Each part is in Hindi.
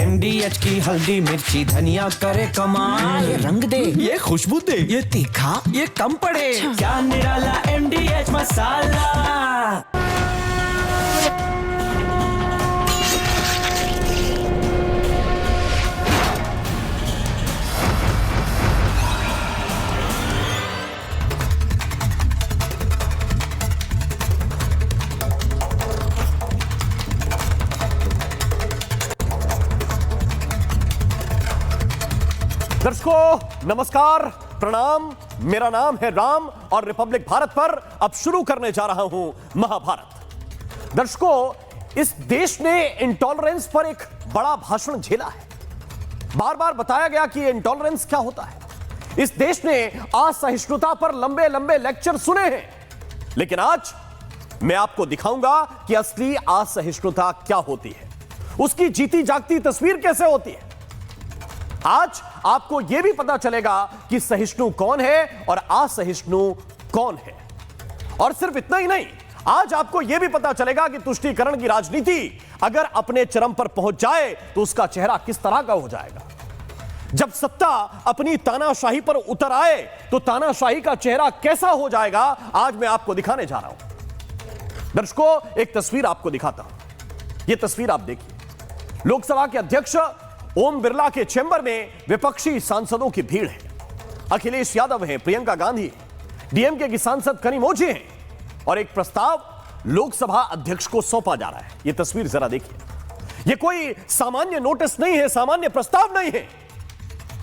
एमडीएच की हल्दी मिर्ची धनिया करे कमाल। ये रंग दे, ये खुशबू दे, ये तीखा, ये कम पड़े। क्या निराला एमडीएच मसाला। दर्शकों नमस्कार, प्रणाम। मेरा नाम है राम और रिपब्लिक भारत पर अब शुरू करने जा रहा हूं महाभारत। दर्शकों, इस देश ने इंटॉलरेंस पर एक बड़ा भाषण झेला है। बार बार बताया गया कि इंटॉलरेंस क्या होता है। इस देश ने असहिष्णुता पर लंबे लंबे लेक्चर सुने हैं, लेकिन आज मैं आपको दिखाऊंगा कि असली असहिष्णुता क्या होती है, उसकी जीती जागती तस्वीर कैसे होती है। आज आपको यह भी पता चलेगा कि सहिष्णु कौन है और असहिष्णु कौन है। और सिर्फ इतना ही नहीं, आज आपको यह भी पता चलेगा कि तुष्टीकरण की राजनीति अगर अपने चरम पर पहुंच जाए तो उसका चेहरा किस तरह का हो जाएगा। जब सत्ता अपनी तानाशाही पर उतर आए तो तानाशाही का चेहरा कैसा हो जाएगा, आज मैं आपको दिखाने जा रहा हूं। दर्शकों, एक तस्वीर आपको दिखाता हूं। यह तस्वीर आप देखिए। लोकसभा के अध्यक्ष ओम बिरला के चैम्बर में विपक्षी सांसदों की भीड़ है। अखिलेश यादव हैं, प्रियंका गांधी, डीएमके की सांसद कनिमोझी हैं और एक प्रस्ताव लोकसभा अध्यक्ष को सौंपा जा रहा है। यह तस्वीर जरा देखिए। यह कोई सामान्य नोटिस नहीं है, सामान्य प्रस्ताव नहीं है।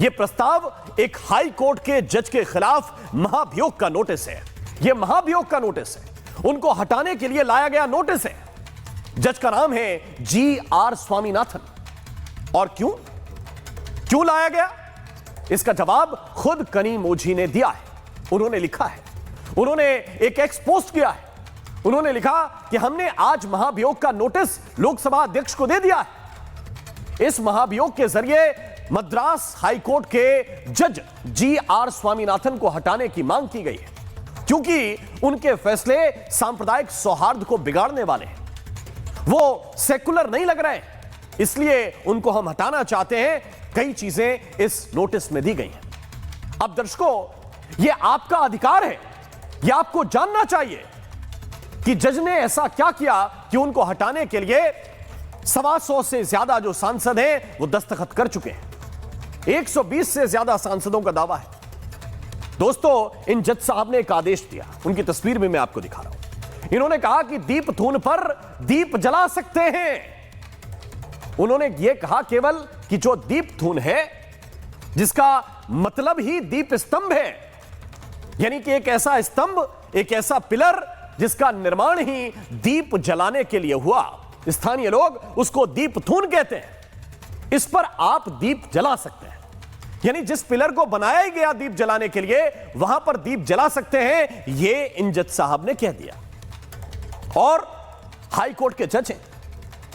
यह प्रस्ताव एक हाई कोर्ट के जज के खिलाफ महाभियोग का नोटिस है। यह महाभियोग का नोटिस है, उनको हटाने के लिए लाया गया नोटिस है। जज का नाम है जी.आर. स्वामीनाथन। और क्यों लाया गया, इसका जवाब खुद कनिमोझी ने दिया है। उन्होंने लिखा है, उन्होंने एक एक्स पोस्ट किया है। उन्होंने लिखा कि हमने आज महाभियोग का नोटिस लोकसभा अध्यक्ष को दे दिया है। इस महाभियोग के जरिए मद्रास हाईकोर्ट के जज जी.आर. स्वामीनाथन को हटाने की मांग की गई है, क्योंकि उनके फैसले सांप्रदायिक सौहार्द को बिगाड़ने वाले हैं। वो सेकुलर नहीं लग रहे हैं, इसलिए उनको हम हटाना चाहते हैं। कई चीजें इस नोटिस में दी गई हैं। अब दर्शकों, यह आपका अधिकार है, यह आपको जानना चाहिए कि जज ने ऐसा क्या किया कि उनको हटाने के लिए 125 से ज्यादा जो सांसद हैं वो दस्तखत कर चुके हैं। 120 से ज्यादा सांसदों का दावा है। दोस्तों, इन जज साहब ने एक आदेश दिया, उनकी तस्वीर भी मैं आपको दिखा रहा हूं। इन्होंने कहा कि दीप थून पर दीप जला सकते हैं। उन्होंने यह कहा केवल कि जो दीप थून है, जिसका मतलब ही दीप स्तंभ है, यानी कि एक ऐसा स्तंभ, एक ऐसा पिलर जिसका निर्माण ही दीप जलाने के लिए हुआ। स्थानीय लोग उसको दीप थून कहते हैं। इस पर आप दीप जला सकते हैं, यानी जिस पिलर को बनाया ही गया दीप जलाने के लिए, वहां पर दीप जला सकते हैं। यह इन जज साहब ने कह दिया। और हाई कोर्ट के जज हैं,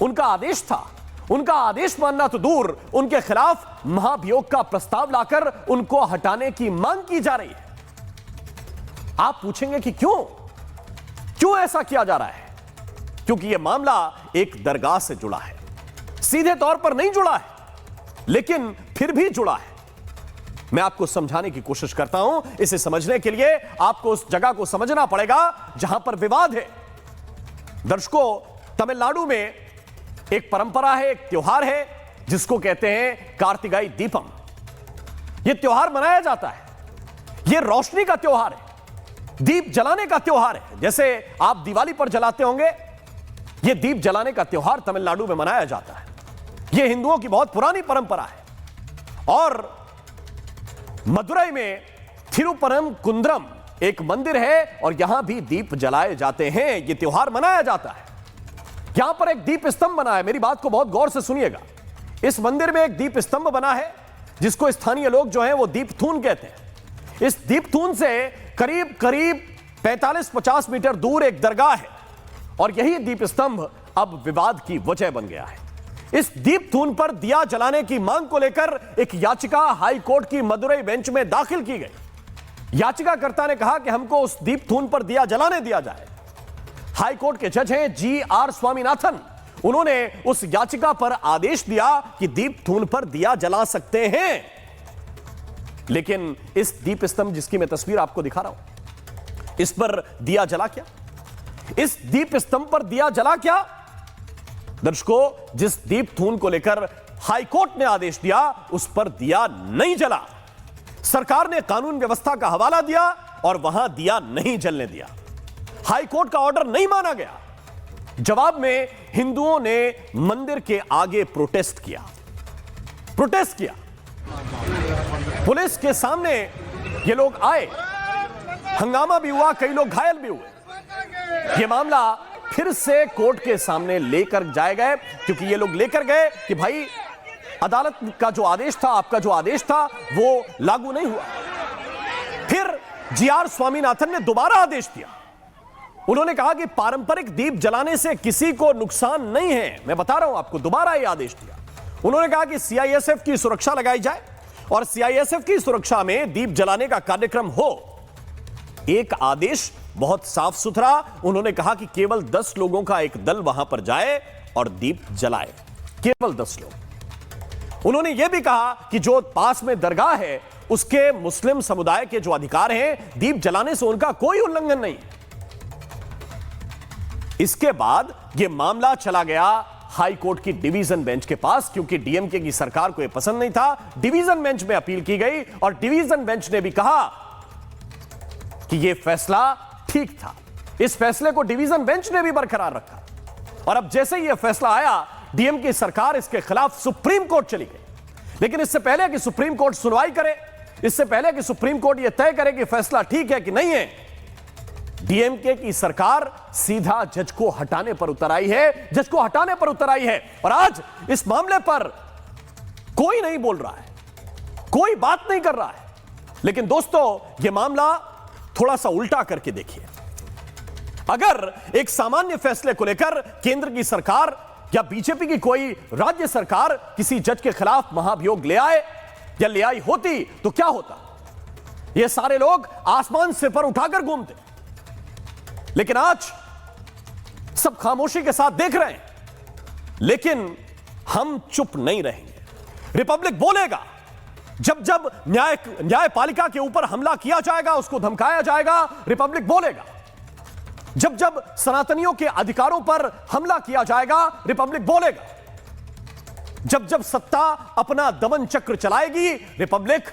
उनका आदेश था। उनका आदेश मानना तो दूर, उनके खिलाफ महाभियोग का प्रस्ताव लाकर उनको हटाने की मांग की जा रही है। आप पूछेंगे कि क्यों ऐसा किया जा रहा है? क्योंकि यह मामला एक दरगाह से जुड़ा है। सीधे तौर पर नहीं जुड़ा है, लेकिन फिर भी जुड़ा है। मैं आपको समझाने की कोशिश करता हूं। इसे समझने के लिए आपको उस जगह को समझना पड़ेगा जहां पर विवाद है। दर्शकों, तमिलनाडु में एक परंपरा है, एक त्योहार है जिसको कहते हैं कार्तिकाई दीपम। यह त्योहार मनाया जाता है। यह रोशनी का त्योहार है, दीप जलाने का त्योहार है। जैसे आप दिवाली पर जलाते होंगे, यह दीप जलाने का त्योहार तमिलनाडु में मनाया जाता है। यह हिंदुओं की बहुत पुरानी परंपरा है। और मदुरई में थिरुपरम कुंद्रम एक मंदिर है और यहां भी दीप जलाए जाते हैं। यह त्योहार मनाया जाता है। यहां पर एक दीप स्तंभ बना है। मेरी बात को बहुत गौर से सुनिएगा। इस मंदिर में एक दीप स्तंभ बना है जिसको स्थानीय लोग जो हैं वो दीप थून कहते हैं। इस दीप थून से करीब 45-50 मीटर दूर एक दरगाह है और यही दीप स्तंभ अब विवाद की वजह बन गया है। इस दीप थून पर दिया जलाने की मांग को लेकर एक याचिका हाई कोर्ट की मदुरई बेंच में दाखिल की गई। याचिकाकर्ता ने कहा कि हमको उस दीप थून पर दिया जलाने दिया जाए। हाई कोर्ट के जज हैं जी.आर. स्वामीनाथन। उन्होंने उस याचिका पर आदेश दिया कि दीप धून पर दिया जला सकते हैं। लेकिन इस दीप स्तंभ जिसकी मैं तस्वीर आपको दिखा रहा हूं, इस पर दिया जला क्या? इस दीप स्तंभ पर दिया जला क्या? दर्शकों, जिस दीप धून को लेकर हाईकोर्ट ने आदेश दिया उस पर दिया नहीं जला। सरकार ने कानून व्यवस्था का हवाला दिया और वहां दिया नहीं जलने दिया। हाईकोर्ट का ऑर्डर नहीं माना गया। जवाब में हिंदुओं ने मंदिर के आगे प्रोटेस्ट किया। पुलिस के सामने ये लोग आए, हंगामा भी हुआ, कई लोग घायल भी हुए। ये मामला फिर से कोर्ट के सामने लेकर जाए गए, क्योंकि ये लोग लेकर गए कि भाई अदालत का जो आदेश था, आपका जो आदेश था वो लागू नहीं हुआ। फिर जीआर स्वामीनाथन ने दोबारा आदेश दिया। उन्होंने कहा कि पारंपरिक दीप जलाने से किसी को नुकसान नहीं है। मैं बता रहा हूं आपको, दोबारा यह आदेश दिया। उन्होंने कहा कि सीआईएसएफ की सुरक्षा लगाई जाए और सीआईएसएफ की सुरक्षा में दीप जलाने का कार्यक्रम हो। एक आदेश बहुत साफ सुथरा। उन्होंने कहा कि केवल 10 लोगों का एक दल वहां पर जाए और दीप जलाए, केवल 10 लोग। उन्होंने यह भी कहा कि जो पास में दरगाह है उसके मुस्लिम समुदाय के जो अधिकार हैं, दीप जलाने से उनका कोई उल्लंघन नहीं। इसके बाद यह मामला चला गया हाई कोर्ट की डिवीजन बेंच के पास, क्योंकि डीएमके की सरकार को यह पसंद नहीं था। डिवीजन बेंच में अपील की गई और डिवीजन बेंच ने भी कहा कि यह फैसला ठीक था। इस फैसले को डिवीजन बेंच ने भी बरकरार रखा। और अब जैसे ही यह फैसला आया, डीएमके सरकार इसके खिलाफ सुप्रीम कोर्ट चली गई। लेकिन इससे पहले कि सुप्रीम कोर्ट सुनवाई करे, इससे पहले कि सुप्रीम कोर्ट यह तय करे कि फैसला ठीक है कि नहीं है, डीएमके की सरकार सीधा जज को हटाने पर उतर आई है। और आज इस मामले पर कोई नहीं बोल रहा है, कोई बात नहीं कर रहा है। लेकिन दोस्तों, यह मामला थोड़ा सा उल्टा करके देखिए। अगर एक सामान्य फैसले को लेकर केंद्र की सरकार या बीजेपी की कोई राज्य सरकार किसी जज के खिलाफ महाभियोग ले आए या ले आई होती तो क्या होता? ये सारे लोग आसमान से पर उठाकर घूमते। लेकिन आज सब खामोशी के साथ देख रहे हैं, लेकिन हम चुप नहीं रहेंगे। रिपब्लिक बोलेगा। जब जब न्यायपालिका के ऊपर हमला किया जाएगा, उसको धमकाया जाएगा, रिपब्लिक बोलेगा। जब जब सनातनियों के अधिकारों पर हमला किया जाएगा, रिपब्लिक बोलेगा। जब जब सत्ता अपना दमन चक्र चलाएगी, रिपब्लिक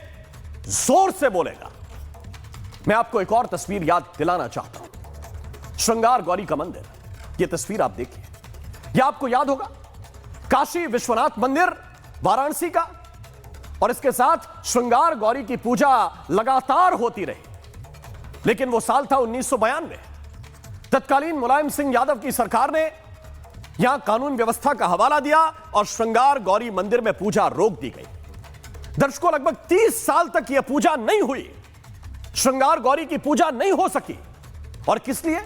जोर से बोलेगा। मैं आपको एक और तस्वीर याद दिलाना चाहता हूं। श्रृंगार गौरी का मंदिर, यह तस्वीर आप देखिए। यह आपको याद होगा, काशी विश्वनाथ मंदिर वाराणसी का, और इसके साथ श्रृंगार गौरी की पूजा लगातार होती रही। लेकिन वो साल था 1992। तत्कालीन मुलायम सिंह यादव की सरकार ने यहां कानून व्यवस्था का हवाला दिया और श्रृंगार गौरी मंदिर में पूजा रोक दी गई। दर्शकों, लगभग 30 साल तक यह पूजा नहीं हुई। श्रृंगार गौरी की पूजा नहीं हो सकी। और किस लिए?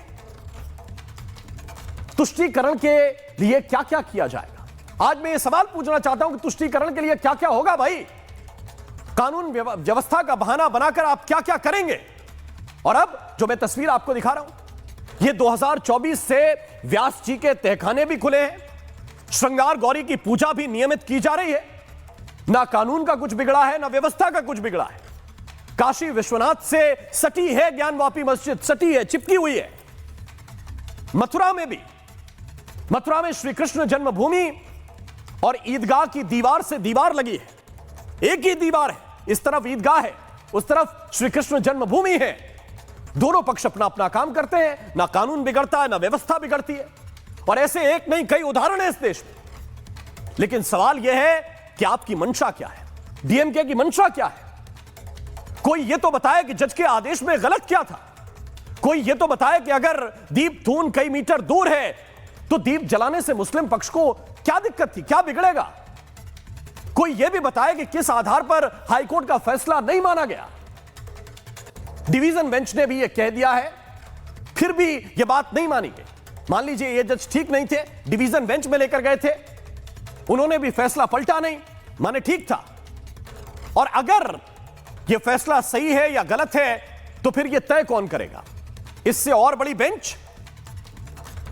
तुष्टीकरण के लिए क्या क्या किया जाएगा? आज मैं यह सवाल पूछना चाहता हूं कि तुष्टीकरण के लिए क्या क्या होगा भाई? कानून व्यवस्था का बहाना बनाकर आप क्या क्या करेंगे? और अब जो मैं तस्वीर आपको दिखा रहा हूं, यह 2024 से व्यास जी के तहखाने भी खुले हैं। श्रृंगार गौरी की पूजा भी नियमित की जा रही है। ना कानून का कुछ बिगड़ा है, ना व्यवस्था का कुछ बिगड़ा है। काशी विश्वनाथ से सटी है ज्ञानवापी मस्जिद, सटी है, चिपकी हुई है। मथुरा में भी, मथुरा में श्री कृष्ण जन्मभूमि और ईदगाह की दीवार से दीवार लगी है। एक ही दीवार है, इस तरफ ईदगाह है, उस तरफ श्री कृष्ण जन्मभूमि है। दोनों पक्ष अपना अपना काम करते हैं, ना कानून बिगड़ता है, ना व्यवस्था बिगड़ती है। और ऐसे एक नहीं कई उदाहरण है इस देश में। लेकिन सवाल यह है कि आपकी मंशा क्या है? डीएमके की मंशा क्या है? कोई यह तो बताए कि जज के आदेश में गलत क्या था। कोई यह तो बताए कि अगर दीप धून कई मीटर दूर है तो दीप जलाने से मुस्लिम पक्ष को क्या दिक्कत थी, क्या बिगड़ेगा? कोई यह भी बताए कि किस आधार पर हाईकोर्ट का फैसला नहीं माना गया। डिवीजन बेंच ने भी यह कह दिया है, फिर भी यह बात नहीं मानी गई। मान लीजिए ये जज ठीक नहीं थे, डिवीजन बेंच में लेकर गए थे, उन्होंने भी फैसला पलटा नहीं, माने ठीक था। और अगर यह फैसला सही है या गलत है तो फिर यह तय कौन करेगा? इससे और बड़ी बेंच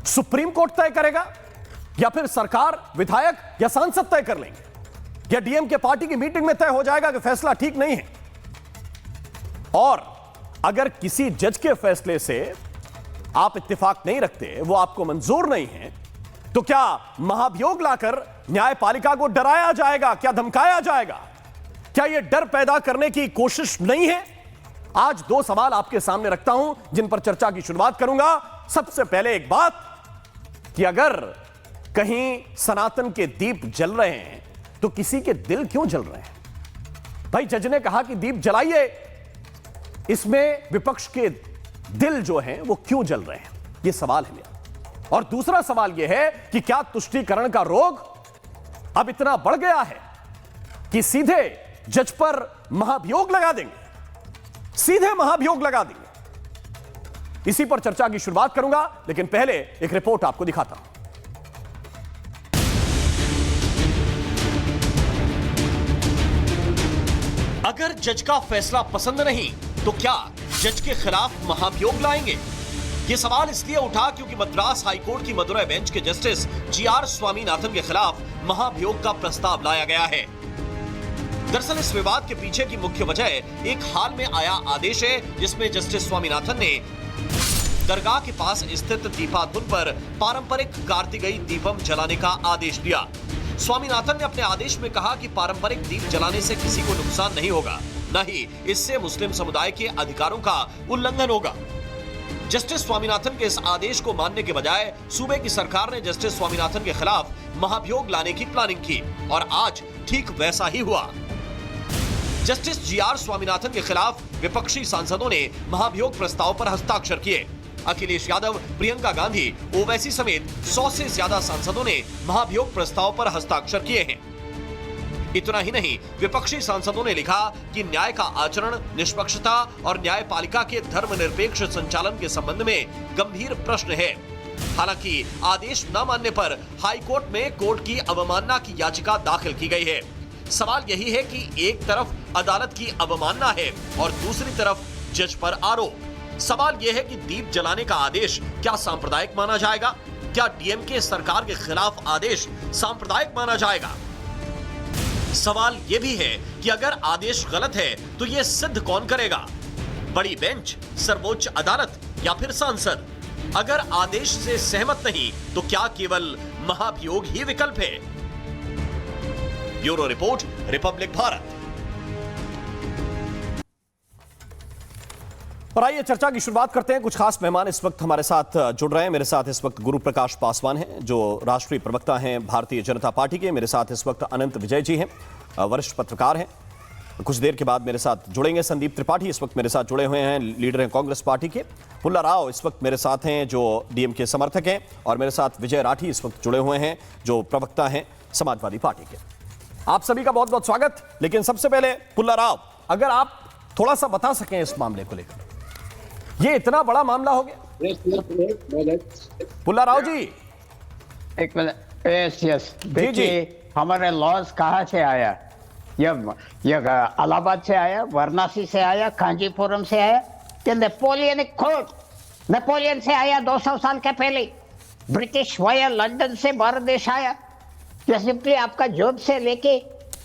सुप्रीम कोर्ट तय करेगा या फिर सरकार, विधायक या सांसद तय कर लेंगे, या डीएमके पार्टी की मीटिंग में तय हो जाएगा कि फैसला ठीक नहीं है? और अगर किसी जज के फैसले से आप इत्तेफाक नहीं रखते, वो आपको मंजूर नहीं है, तो क्या महाभियोग लाकर न्यायपालिका को डराया जाएगा? क्या धमकाया जाएगा? क्या यह डर पैदा करने की कोशिश नहीं है? आज दो सवाल आपके सामने रखता हूं जिन पर चर्चा की शुरुआत करूंगा। सबसे पहले एक बात कि अगर कहीं सनातन के दीप जल रहे हैं तो किसी के दिल क्यों जल रहे हैं? भाई, जज ने कहा कि दीप जलाइए, इसमें विपक्ष के दिल जो हैं वो क्यों जल रहे हैं? यह सवाल है मेरा। और दूसरा सवाल यह है कि क्या तुष्टीकरण का रोग अब इतना बढ़ गया है कि सीधे जज पर महाभियोग लगा देंगे? सीधे महाभियोग लगा देंगे। इसी पर चर्चा की शुरुआत करूंगा, लेकिन पहले एक रिपोर्ट आपको दिखाता हूं। अगर जज का फैसला पसंद नहीं तो क्या जज के खिलाफ महाभियोग लाएंगे? यह सवाल इसलिए उठा क्योंकि मद्रास हाईकोर्ट की मदुरै बेंच के जस्टिस जीआर स्वामीनाथन के खिलाफ महाभियोग का प्रस्ताव लाया गया है। दरअसल इस विवाद के पीछे की मुख्य वजह एक हाल में आया आदेश है, जिसमें जस्टिस स्वामीनाथन ने दरगाह के पास स्थित दीपाधुन पर पारंपरिक कार्तिकेय दीपम जलाने का आदेश दिया। स्वामीनाथन ने अपने आदेश में कहा कि पारंपरिक दीप जलाने से किसी को नुकसान नहीं होगा, न ही इससे मुस्लिम समुदाय के अधिकारों का उल्लंघन होगा। जस्टिस स्वामीनाथन के इस आदेश को मानने के बजाय सूबे की सरकार ने जस्टिस स्वामीनाथन के खिलाफ महाभियोग लाने की प्लानिंग की और आज ठीक वैसा ही हुआ। जस्टिस जीआर स्वामीनाथन के खिलाफ विपक्षी सांसदों ने महाभियोग प्रस्ताव पर हस्ताक्षर किए। अखिलेश यादव, प्रियंका गांधी, ओवैसी समेत 100 से ज्यादा सांसदों ने महाभियोग प्रस्ताव पर हस्ताक्षर किए हैं। इतना ही नहीं, विपक्षी सांसदों ने लिखा कि न्याय का आचरण, निष्पक्षता और न्यायपालिका के धर्मनिरपेक्ष संचालन के संबंध में गंभीर प्रश्न है। हालांकि आदेश न मानने पर हाईकोर्ट में कोर्ट की अवमानना की याचिका दाखिल की गई है। सवाल यही है कि एक तरफ अदालत की अवमानना है और दूसरी तरफ जज पर आरोप। सवाल यह है कि दीप जलाने का आदेश क्या सांप्रदायिक माना जाएगा? क्या डीएमके सरकार के खिलाफ आदेश सांप्रदायिक माना जाएगा? सवाल यह भी है कि अगर आदेश गलत है तो यह सिद्ध कौन करेगा? बड़ी बेंच, सर्वोच्च अदालत या फिर सांसद? अगर आदेश से सहमत नहीं तो क्या केवल महाभियोग ही विकल्प है? Bureau report, Republic Bharat. और आइए चर्चा की शुरुआत करते हैं। कुछ खास मेहमान इस वक्त हमारे साथ जुड़ रहे हैं। मेरे साथ इस वक्त गुरु प्रकाश पासवान हैं, जो राष्ट्रीय प्रवक्ता हैं भारतीय जनता पार्टी के। मेरे साथ इस वक्त अनंत विजय जी हैं, वरिष्ठ पत्रकार हैं। कुछ देर के बाद मेरे साथ जुड़ेंगे संदीप त्रिपाठी, इस वक्त मेरे साथ जुड़े हुए हैं, लीडर हैं कांग्रेस पार्टी के। पुल्ला राव इस वक्त मेरे साथ हैं, जो डीएमके समर्थक हैं। और मेरे साथ विजय राठी इस वक्त जुड़े हुए हैं, जो प्रवक्ता हैं समाजवादी पार्टी के। आप सभी का बहुत बहुत स्वागत। लेकिन सबसे पहले पुल्ला राव, अगर आप थोड़ा सा बता सकें इस मामले को लेकर, ये इतना बड़ा मामला हो गया। पुल्ला राव जी, एक मिनट। यस, देखिए हमारे लॉज कहाँ से आया? ये इलाहाबाद से आया, वाराणसी से आया, कांचीपुरम से आया, ये नेपोलियनिक कोड नेपोलियन से आया 200 साल के पहले। ब्रिटिश वाया लंदन से भारत देश आया। या सिंपली आपका जॉब से लेके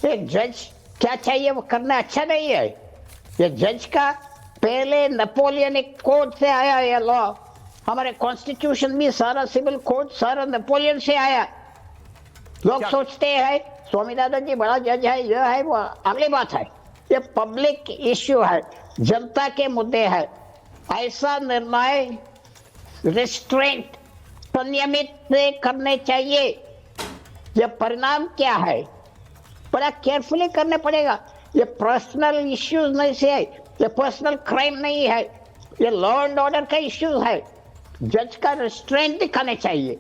एक जज क्या चाहिए वो करना अच्छा नहीं है। ये जज का पहले नेपोलियनिक कोड से आया ये लॉ। हमारे कॉन्स्टिट्यूशन भी सारा सिविल कोड सारा नेपोलियन से आया। लोग सोचते हैं स्वामीनाथन जी बड़ा जज है, यह है वो, अगली बात है। ये पब्लिक इश्यू है, जनता के मुद्दे है। ऐसा निर्णय रिस्ट्रेंट, संयमित से करने चाहिए। ये परिणाम क्या है बड़ा केयरफुली करने पड़ेगा। ये पर्सनल इश्यूज नहीं से है, ये पर्सनल क्राइम नहीं है, ये लॉ एंड ऑर्डर का इश्यूज है। जज का रिस्ट्रेंट दिखाने चाहिए।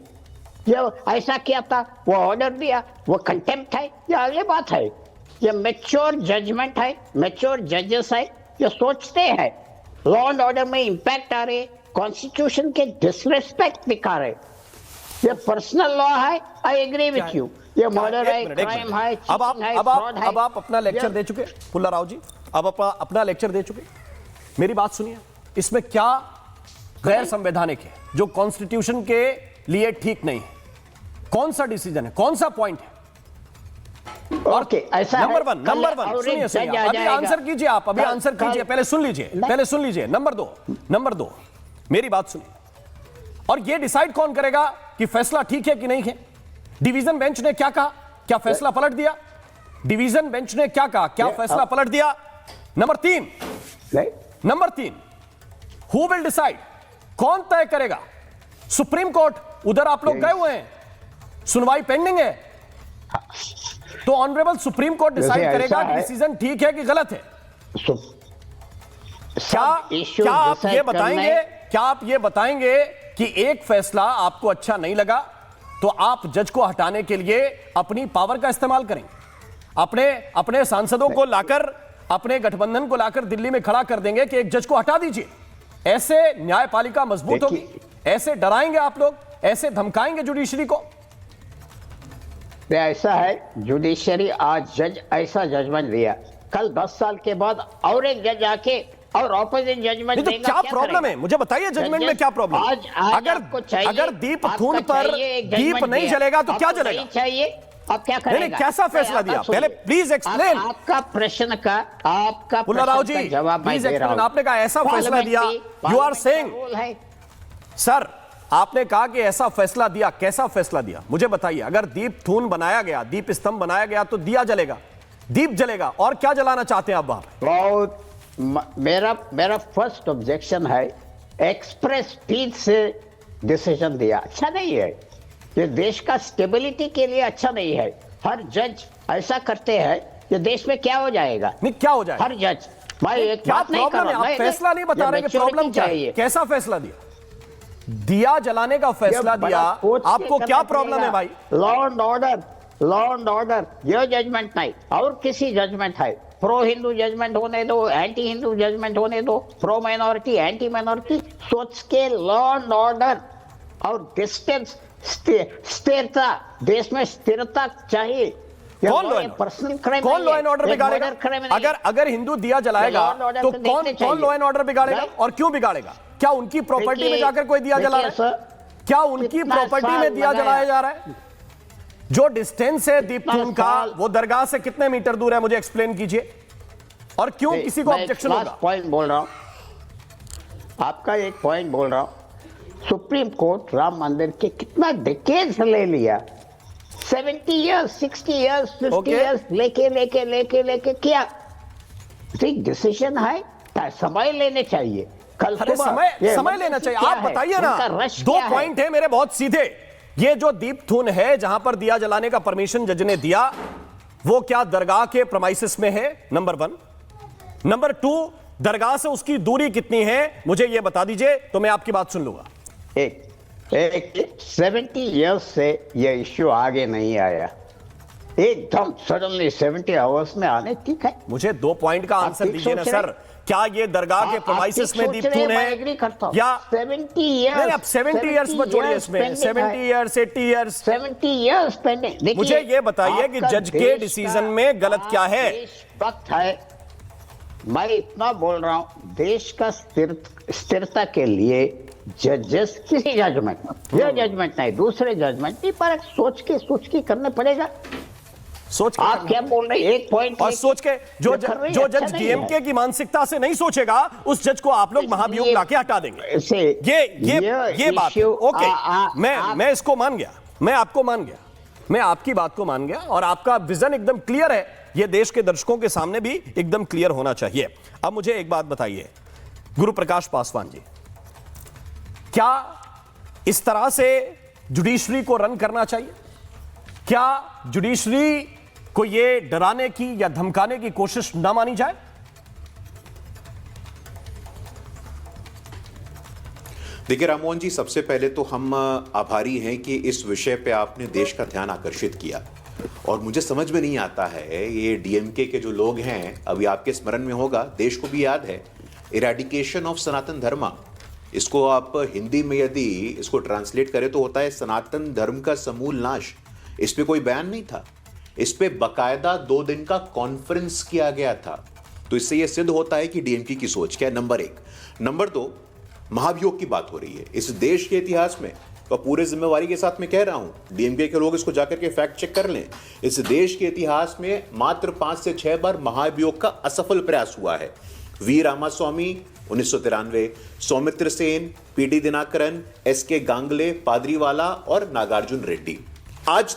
ये ऐसा किया था, वो ऑर्डर दिया, वो कंटेम्प्ट है, ये अगली बात है। ये मैच्योर जजमेंट है, मैच्योर जजेस है, ये सोचते हैं लॉ एंड ऑर्डर में इंपैक्ट आ रहे, कॉन्स्टिट्यूशन के डिसरिस्पेक्ट दिखा रहे। ये पर्सनल लॉ है, आई एग्री विथ यू। ये मर्डर है, क्राइम है, चीटिंग है, फ्रॉड है। अब आप अपना लेक्चर दे चुके पुल्ला राव जी, अब अपना लेक्चर दे चुके। मेरी बात सुनिए, इसमें क्या गैर संवैधानिक है जो कॉन्स्टिट्यूशन के लिए ठीक नहीं है? कौन सा डिसीजन है, कौन सा पॉइंट है? ओके, ऐसा है, नंबर वन, कल नंबर वन, और सुनिए एक सुनिए, जज आ अभी जाएगा। आंसर कीजिए आप, अभी कल- आंसर कीजिए, कल- पहले सुन लीजिए, पहले सुन लीजिए। नंबर दो, मेरी बात सुनिए। और ये डिसाइड कौन करेगा कि फैसला ठीक है कि नहीं है? डिवीजन बेंच ने क्या कहा? क्या फैसला पलट दिया? डिवीजन बेंच ने क्या कहा? क्या फैसला पलट दिया? नंबर तीन, हु विल डिसाइड? कौन तय करेगा? सुप्रीम कोर्ट, उधर आप लोग गए हुए हैं, सुनवाई पेंडिंग है, तो ऑनरेबल सुप्रीम कोर्ट डिसाइड जैसे करेगा ऐसा कि है- डिसीजन ठीक है कि गलत है। क्या आप ये बताएंगे कि एक फैसला आपको अच्छा नहीं लगा तो आप जज को हटाने के लिए अपनी पावर का इस्तेमाल करेंगे, अपने सांसदों को लाकर, अपने गठबंधन को लाकर दिल्ली में खड़ा कर देंगे कि एक जज को हटा दीजिए? ऐसे न्यायपालिका मजबूत होगी? ऐसे डराएंगे आप लोग? ऐसे धमकाएंगे जुडिशरी को? ऐसा है, जुडिशरी आज जज ऐसा जजमेंट दिया, कल 10 साल के बाद और एक जज आके और ऑपोजिट जजमेंट नहीं तो देगा, क्या प्रॉब्लम है? मुझे बताइए जजमेंट में क्या प्रॉब्लम है? अगर दीप थून पर दीप नहीं जलेगा तो क्या जलेगा? चाहिए, अब क्या करेगा? नहीं, कैसा फैसला दिया? पहले प्लीज एक्सप्लेन। आपका प्रश्न का पुल्ला राव जी, जवाब मैं प्लीज दे रहा एक्सप्लेन। हूं। आपने कहा ऐसा फैसला दिया, यू आर सेइंग, सर आपने कहा कि ऐसा फैसला दिया, कैसा फैसला दिया मुझे बताइए? अगर दीप थून बनाया गया, दीप स्तंभ बनाया गया तो दिया जलेगा, दीप जलेगा, और क्या जलाना चाहते हैं आप वहां पे? बहुत मेरा फर्स्ट ऑब्जेक्शन है, एक्सप्रेस स्पीड से डिसीजन दिया अच्छा नहीं है, ये देश का स्टेबिलिटी के लिए अच्छा नहीं है। हर जज ऐसा करते हैं कि देश में क्या हो जाएगा? नहीं, क्या हो जाएगा? हर जज, मैं एक क्या बात नहीं कर प्रॉब्लम है? रहा, आप फैसला नहीं बता रहे कि प्रॉब्लम क्या है? कैसा फैसला दिया? दिया जलाने का फैसला दिया, आपको क्या प्रॉब्लम है भाई? लॉ एंड ऑर्डर, ये जजमेंट नहीं और किसी जजमेंट है, प्रो हिंदू जजमेंट होने दो, एंटी हिंदू जजमेंट होने दो, प्रो माइनॉरिटी, एंटी माइनॉरिटी, सोच के लॉ एंड ऑर्डर और डिस्टेंस, स्थिरता, देश में स्थिरता चाहिए। कौन लॉ एंड ऑर्डर बिगाड़ेगा? अगर हिंदू दिया जलाएगा तो कौन लॉ एंड ऑर्डर बिगाड़ेगा और क्यों बिगाड़ेगा? क्या उनकी प्रॉपर्टी में जाकर कोई दिया जला रहा है? क्या उनकी प्रॉपर्टी में दिया जलाया जा रहा है? जो डिस्टेंस है दीपथून का, वो दरगाह से कितने मीटर दूर है, मुझे एक्सप्लेन कीजिए, और क्यों किसी को ऑब्जेक्शन होगा? पॉइंट बोल रहा हूं, आपका एक पॉइंट बोल रहा हूं, सुप्रीम कोर्ट राम मंदिर के कितना डिकेड्स ले लिया, 70 इयर्स, 60 इयर्स, 50 इयर्स लेके क्या डिसीजन है? समय लेने चाहिए। कल समय लेना चाहिए। आप बताइए ना, दो पॉइंट है मेरे बहुत सीधे। ये जो दीपथून है जहां पर दिया जलाने का परमिशन जज ने दिया, वो क्या दरगाह के प्रेमाइसेस में है? नंबर 1। नंबर 2, दरगाह से उसकी दूरी कितनी है, मुझे ये बता दीजिए तो मैं आपकी बात सुन लूंगा। एक 70 इयर्स से ये इश्यू आगे नहीं आया, एकदम सडनली 70 आवर्स में आने, ठीक है। मुझे 2 पॉइंट का आंसर दीजिए ना सर। क्या ये दरगाह के प्रेमाइसेस में दीपथून है या 70 इयर्स? नहीं, आप 70 इयर्स मत जोड़िए इसमें, 70 इयर्स, 80 इयर्स, 70 इयर्स पेंडिंग। मुझे ये बताइए कि जज के डिसीजन में गलत क्या है? वक्त है, मैं इतना बोल रहा हूं, देश का स्थिरता के लिए जजेस किसी जजमेंट, ये जजमेंट नहीं, दूसरे जजमेंट नहीं, पर सोच के करने पड़ेगा। सोच के आप क्या बोल रहे हैं? एक पॉइंट और सोच के जो जज डीएमके की मानसिकता से नहीं सोचेगा, उस जज को आप लोग महाभियोग लाके हटा देंगे। ये बात ओके, मैं इसको मान गया, मैं आपको मान गया, मैं आपकी बात को मान गया, और आपका विजन एकदम क्लियर है, ये देश के दर्शकों के सामने भी एकदम क्लियर होना चाहिए। अब मुझे एक बात बताइए गुरु प्रकाश पासवान जी, क्या इस तरह से जुडिशरी को रन करना चाहिए? क्या जुडिशरी को ये डराने की या धमकाने की कोशिश ना मानी जाए? देखिए राममोहन जी, सबसे पहले तो हम आभारी हैं कि इस विषय पे आपने देश का ध्यान आकर्षित किया, और मुझे समझ में नहीं आता है, ये डीएमके के जो लोग हैं, अभी आपके स्मरण में होगा, देश को भी याद है, इरेडिकेशन ऑफ सनातन धर्म, इसको आप हिंदी में यदि इसको ट्रांसलेट करें तो होता है सनातन धर्म का समूल नाश। इस पे कोई बयान नहीं था, इस पे बकायदा 2 दिन का कॉन्फ्रेंस किया गया था। तो इससे यह सिद्ध होता है कि डीएमके की सोच क्या है, नंबर 1। नंबर 2, महाभियोग की बात हो रही है। इस देश के इतिहास में और पूरे जिम्मेवारी के साथ मैं कह रहा हूं, डीएमके के लोग इसको जाकर के फैक्ट चेक कर लें। इस देश के इतिहास में मात्र 5 से 6 बार महाभियोग का असफल प्रयास हुआ है। V Ramaswamy 1993, Soumitra Sen, PD Dinakaran, SK Gangle, Padriwala और नागार्जुन रेड्डी। आज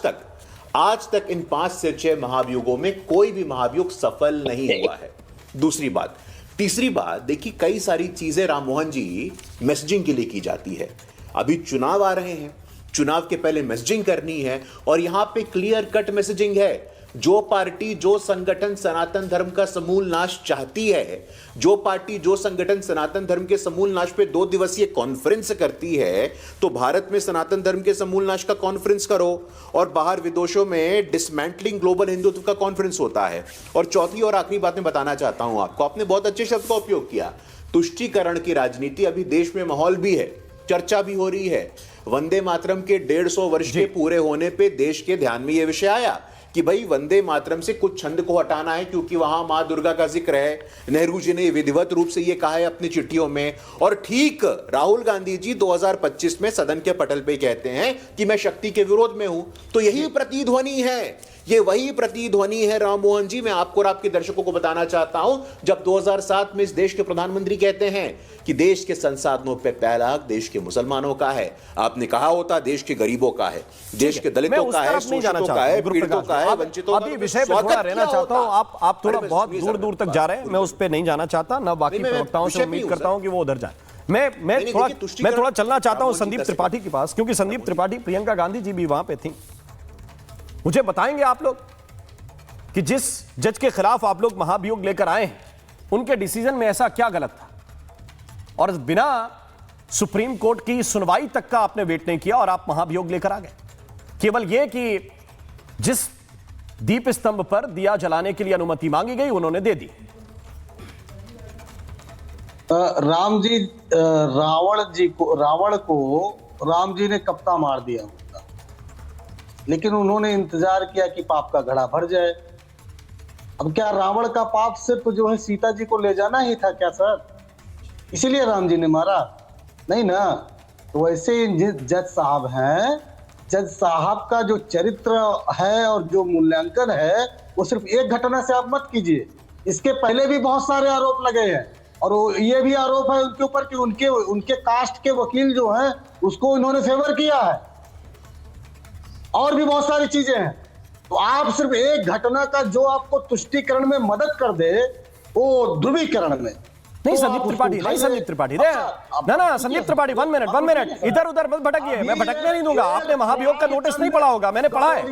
तक इन 5 से 6 महाभियोगों में कोई भी महाभियोग सफल नहीं हुआ है। दूसरी बात, तीसरी बात, देखिए कई सारी चीजें राम मोहन जी मैसेजिंग के लिए की जाती है। अभी चुनाव आ रहे हैं, चुनाव के पहले मैसेजिंग करनी है और यहां पे क्लियर कट मैसेजिंग है। जो पार्टी जो संगठन सनातन धर्म का समूल नाश चाहती है, जो पार्टी जो संगठन सनातन धर्म के समूल नाश पे 2 दिवसीय कॉन्फ्रेंस करती है, तो भारत में सनातन धर्म के समूल नाश का कॉन्फ्रेंस करो और बाहर विदेशों में डिसमेंटलिंग ग्लोबल हिंदुत्व का कॉन्फ्रेंस होता है। और चौथी और आखिरी बात मैं बताना चाहता हूं आपको, आपने बहुत अच्छे शब्द का उपयोग किया, तुष्टीकरण की राजनीति। अभी देश में माहौल भी है, चर्चा भी हो रही है। वंदे मातरम के 150 वर्ष के पूरे होने पे देश के ध्यान में यह विषय आया कि भाई वंदे मातरम से कुछ छंद को हटाना है क्योंकि वहां मां दुर्गा का जिक्र है। नेहरू जी ने विधिवत रूप से यह कहा है अपनी चिट्ठियों में, और ठीक राहुल गांधी जी 2025 में सदन के पटल पे कहते हैं कि मैं शक्ति के विरोध में हूं। तो यही प्रतिध्वनि है, ये वही प्रतिध्वनि है राम मोहन जी। मैं आपको और आपके दर्शकों को बताना चाहता हूं, जब 2007 में इस देश के प्रधानमंत्री कहते हैं कि देश के संसाधनों पे पहला हक देश के मुसलमानों का है, आपने कहा होता देश के गरीबों का है, देश के दलितों का है, शोषितों का है, पीड़ितों का है, वंचितों का। अभी विषय पे थोड़ा रहना चाहता हूं, आप थोड़ा बहुत दूर तक जा रहे हैं, मैं उस पे नहीं जाना चाहता ना। बाकी प्रवक्ताओं से उम्मीद करता हूं कि वो उधर जाए। मैं थोड़ा चलना चाहता हूं संदीप त्रिपाठी के पास, क्योंकि संदीप त्रिपाठी, प्रियंका गांधी जी भी वहां पे थी। मुझे बताएंगे आप लोग कि जिस जज के खिलाफ आप लोग महाभियोग लेकर आए हैं, उनके डिसीजन में ऐसा क्या गलत था, और बिना सुप्रीम कोर्ट की सुनवाई तक का आपने वेट नहीं किया और आप महाभियोग लेकर आ गए। केवल यह कि जिस दीप स्तंभ पर दिया जलाने के लिए अनुमति मांगी गई उन्होंने दे दी। राम जी, रावण को राम जी ने कप्ता मार दिया होता, लेकिन उन्होंने इंतजार किया कि पाप का घड़ा भर जाए। अब क्या रावण का पाप सिर्फ जो है सीता जी को ले जाना ही था क्या सर? इसीलिए राम जी ने मारा? नहीं ना। तो वैसे जज साहब हैं, जज साहब का जो चरित्र है और जो मूल्यांकन है वो सिर्फ एक घटना से आप मत कीजिए। इसके पहले भी बहुत सारे आरोप लगे हैं, और ये भी आरोप है उनके ऊपर कि उनके कास्ट के वकील जो हैं उसको इन्होंने फेवर किया है, और भी बहुत सारी चीजें हैं। तो आप सिर्फ एक घटना का जो आपको तुष्टीकरण में मदद कर दे, वो ध्रुवीकरण में नहीं। संदीप त्रिपाठी, नहीं संदीप त्रिपाठी, ना संदीप त्रिपाठी, 1 मिनट, इधर उधर मत भटकिए। मैं भटकने नहीं दूंगा। आपने महाभियोग का नोटिस नहीं पढ़ा होगा, मैंने पढ़ा है।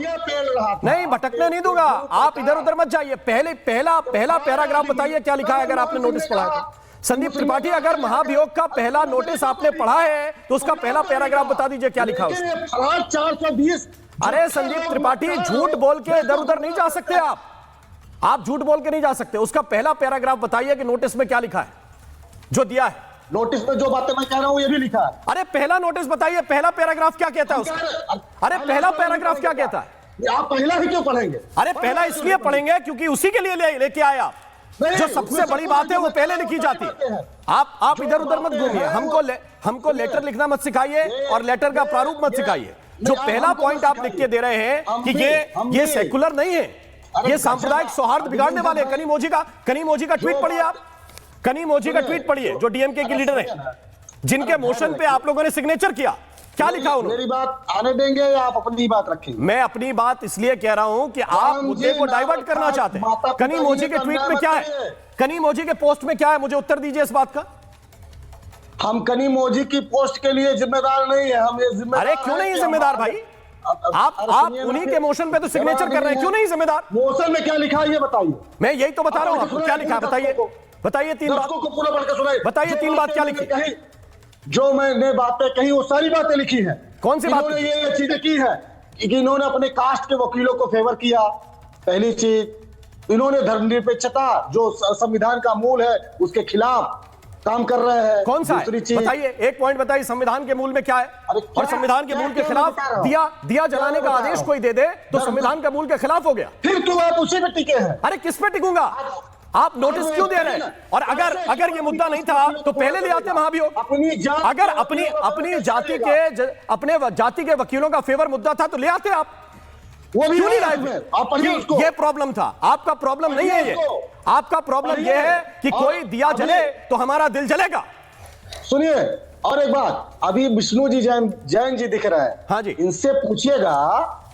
नहीं, भटकने नहीं दूंगा, आप इधर उधर मत जाइए। पहला पैराग्राफ बताइए क्या लिखा है, अगर आपने नोटिस पढ़ा है तो। संदीप त्रिपाठी, अगर महाभियोग का पहला नोटिस आपने पढ़ा है तो उसका पहला पैराग्राफ बता दीजिए क्या लिखा है उसमें। 420। अरे संदीप त्रिपाठी, झूठ बोल के इधर उधर नहीं जा सकते आप झूठ बोल के नहीं जा सकते। उसका पहला पैराग्राफ बताइए कि नोटिस में क्या लिखा है जो दिया है। नोटिस में जो बातें मैं कह रहा हूं ये भी लिखा है। अरे पहला नोटिस बताइए, पहला पैराग्राफ क्या कहता है उसका? अरे पहला पैराग्राफ क्या कहता है? आप पहला ही क्यों पढ़ेंगे? अरे पहला इसलिए पढ़ेंगे क्योंकि उसी के लिए लेके आए आप। जो सबसे बड़ी बात है वो पहले लिखी जाती है। आप इधर उधर मत घूमिए। हमको लेटर लिखना मत सिखाइए और लेटर का प्रारूप मत सिखाइए। जो पहला पॉइंट आप लिख के दे रहे हैं कि ये सेकुलर नहीं है, ये सांप्रदायिक सौहार्द बिगाड़ने वाले। कनीमोजी का ट्वीट पढ़िए आप, कनीमोजी का ट्वीट पढ़िए, जो डीएमके की लीडर है, जिनके मोशन पे आप लोगों ने सिग्नेचर किया। क्या लिखा उन्होंने? मेरी बात आने देंगे या आप अपनी बात रखेंगे? मैं अपनी बात इसलिए कह रहा हूं कि आप मुद्दे को डाइवर्ट करना चाहते हैं। कनीमोजी के ट्वीट में क्या है, कनीमोजी के पोस्ट में क्या है, मुझे उत्तर दीजिए इस बात का। हम कनीमोजी की पोस्ट के लिए जिम्मेदार नहीं है। हम ये जिम्मेदार। अरे क्यों नहीं जिम्मेदार भाई? आप उन्हीं के मोशन पे तो सिग्नेचर कर रहे हैं, क्यों नहीं जिम्मेदार? मोशन में क्या लिखा है ये बताइए। मैं यही तो बता रहा हूं आपको, क्या लिखा है बताइए 3 बात को पूरा पढ़ के सुनाइए। बताइए 3 बात क्या लिखी? जो मैंने बातें कही वो सारी बातें लिखी हैं। कौन सी बात? इन्होंने ये चीजें की है कि इन्होंने अपने कास्ट के वकीलों को फेवर किया, पहली चीज। इन्होंने धर्मनिरपेक्षता जो संविधान का मूल है उसके खिलाफ काम कर रहे हैं। कौन सा है? बताइए, एक पॉइंट बताइए, संविधान के मूल में क्या है? और संविधान के मूल के खिलाफ दिया जलाने का आदेश कोई दे दे तो संविधान के मूल के खिलाफ हो गया। फिर क्यों आप उसी पे टिके हैं? अरे किस पे टिकूंगा? आप नोटिस क्यों दे रहे हैं? और अगर ये मुद्दा नहीं था तो पहले ले आते महाभियोग। अगर अपनी जाति के वकीलों का फेवर मुद्दा था तो ले आते आप, वो भी क्यों नहीं आप लाए? ये प्रॉब्लम था, आपका प्रॉब्लम नहीं है ये। आपका प्रॉब्लम ये है कि कोई दिया जले तो हमारा दिल जलेगा। सुनिए, और एक बात, अभी विष्णु जी जैन जी दिख रहा है, हाँ जी, इनसे पूछिएगा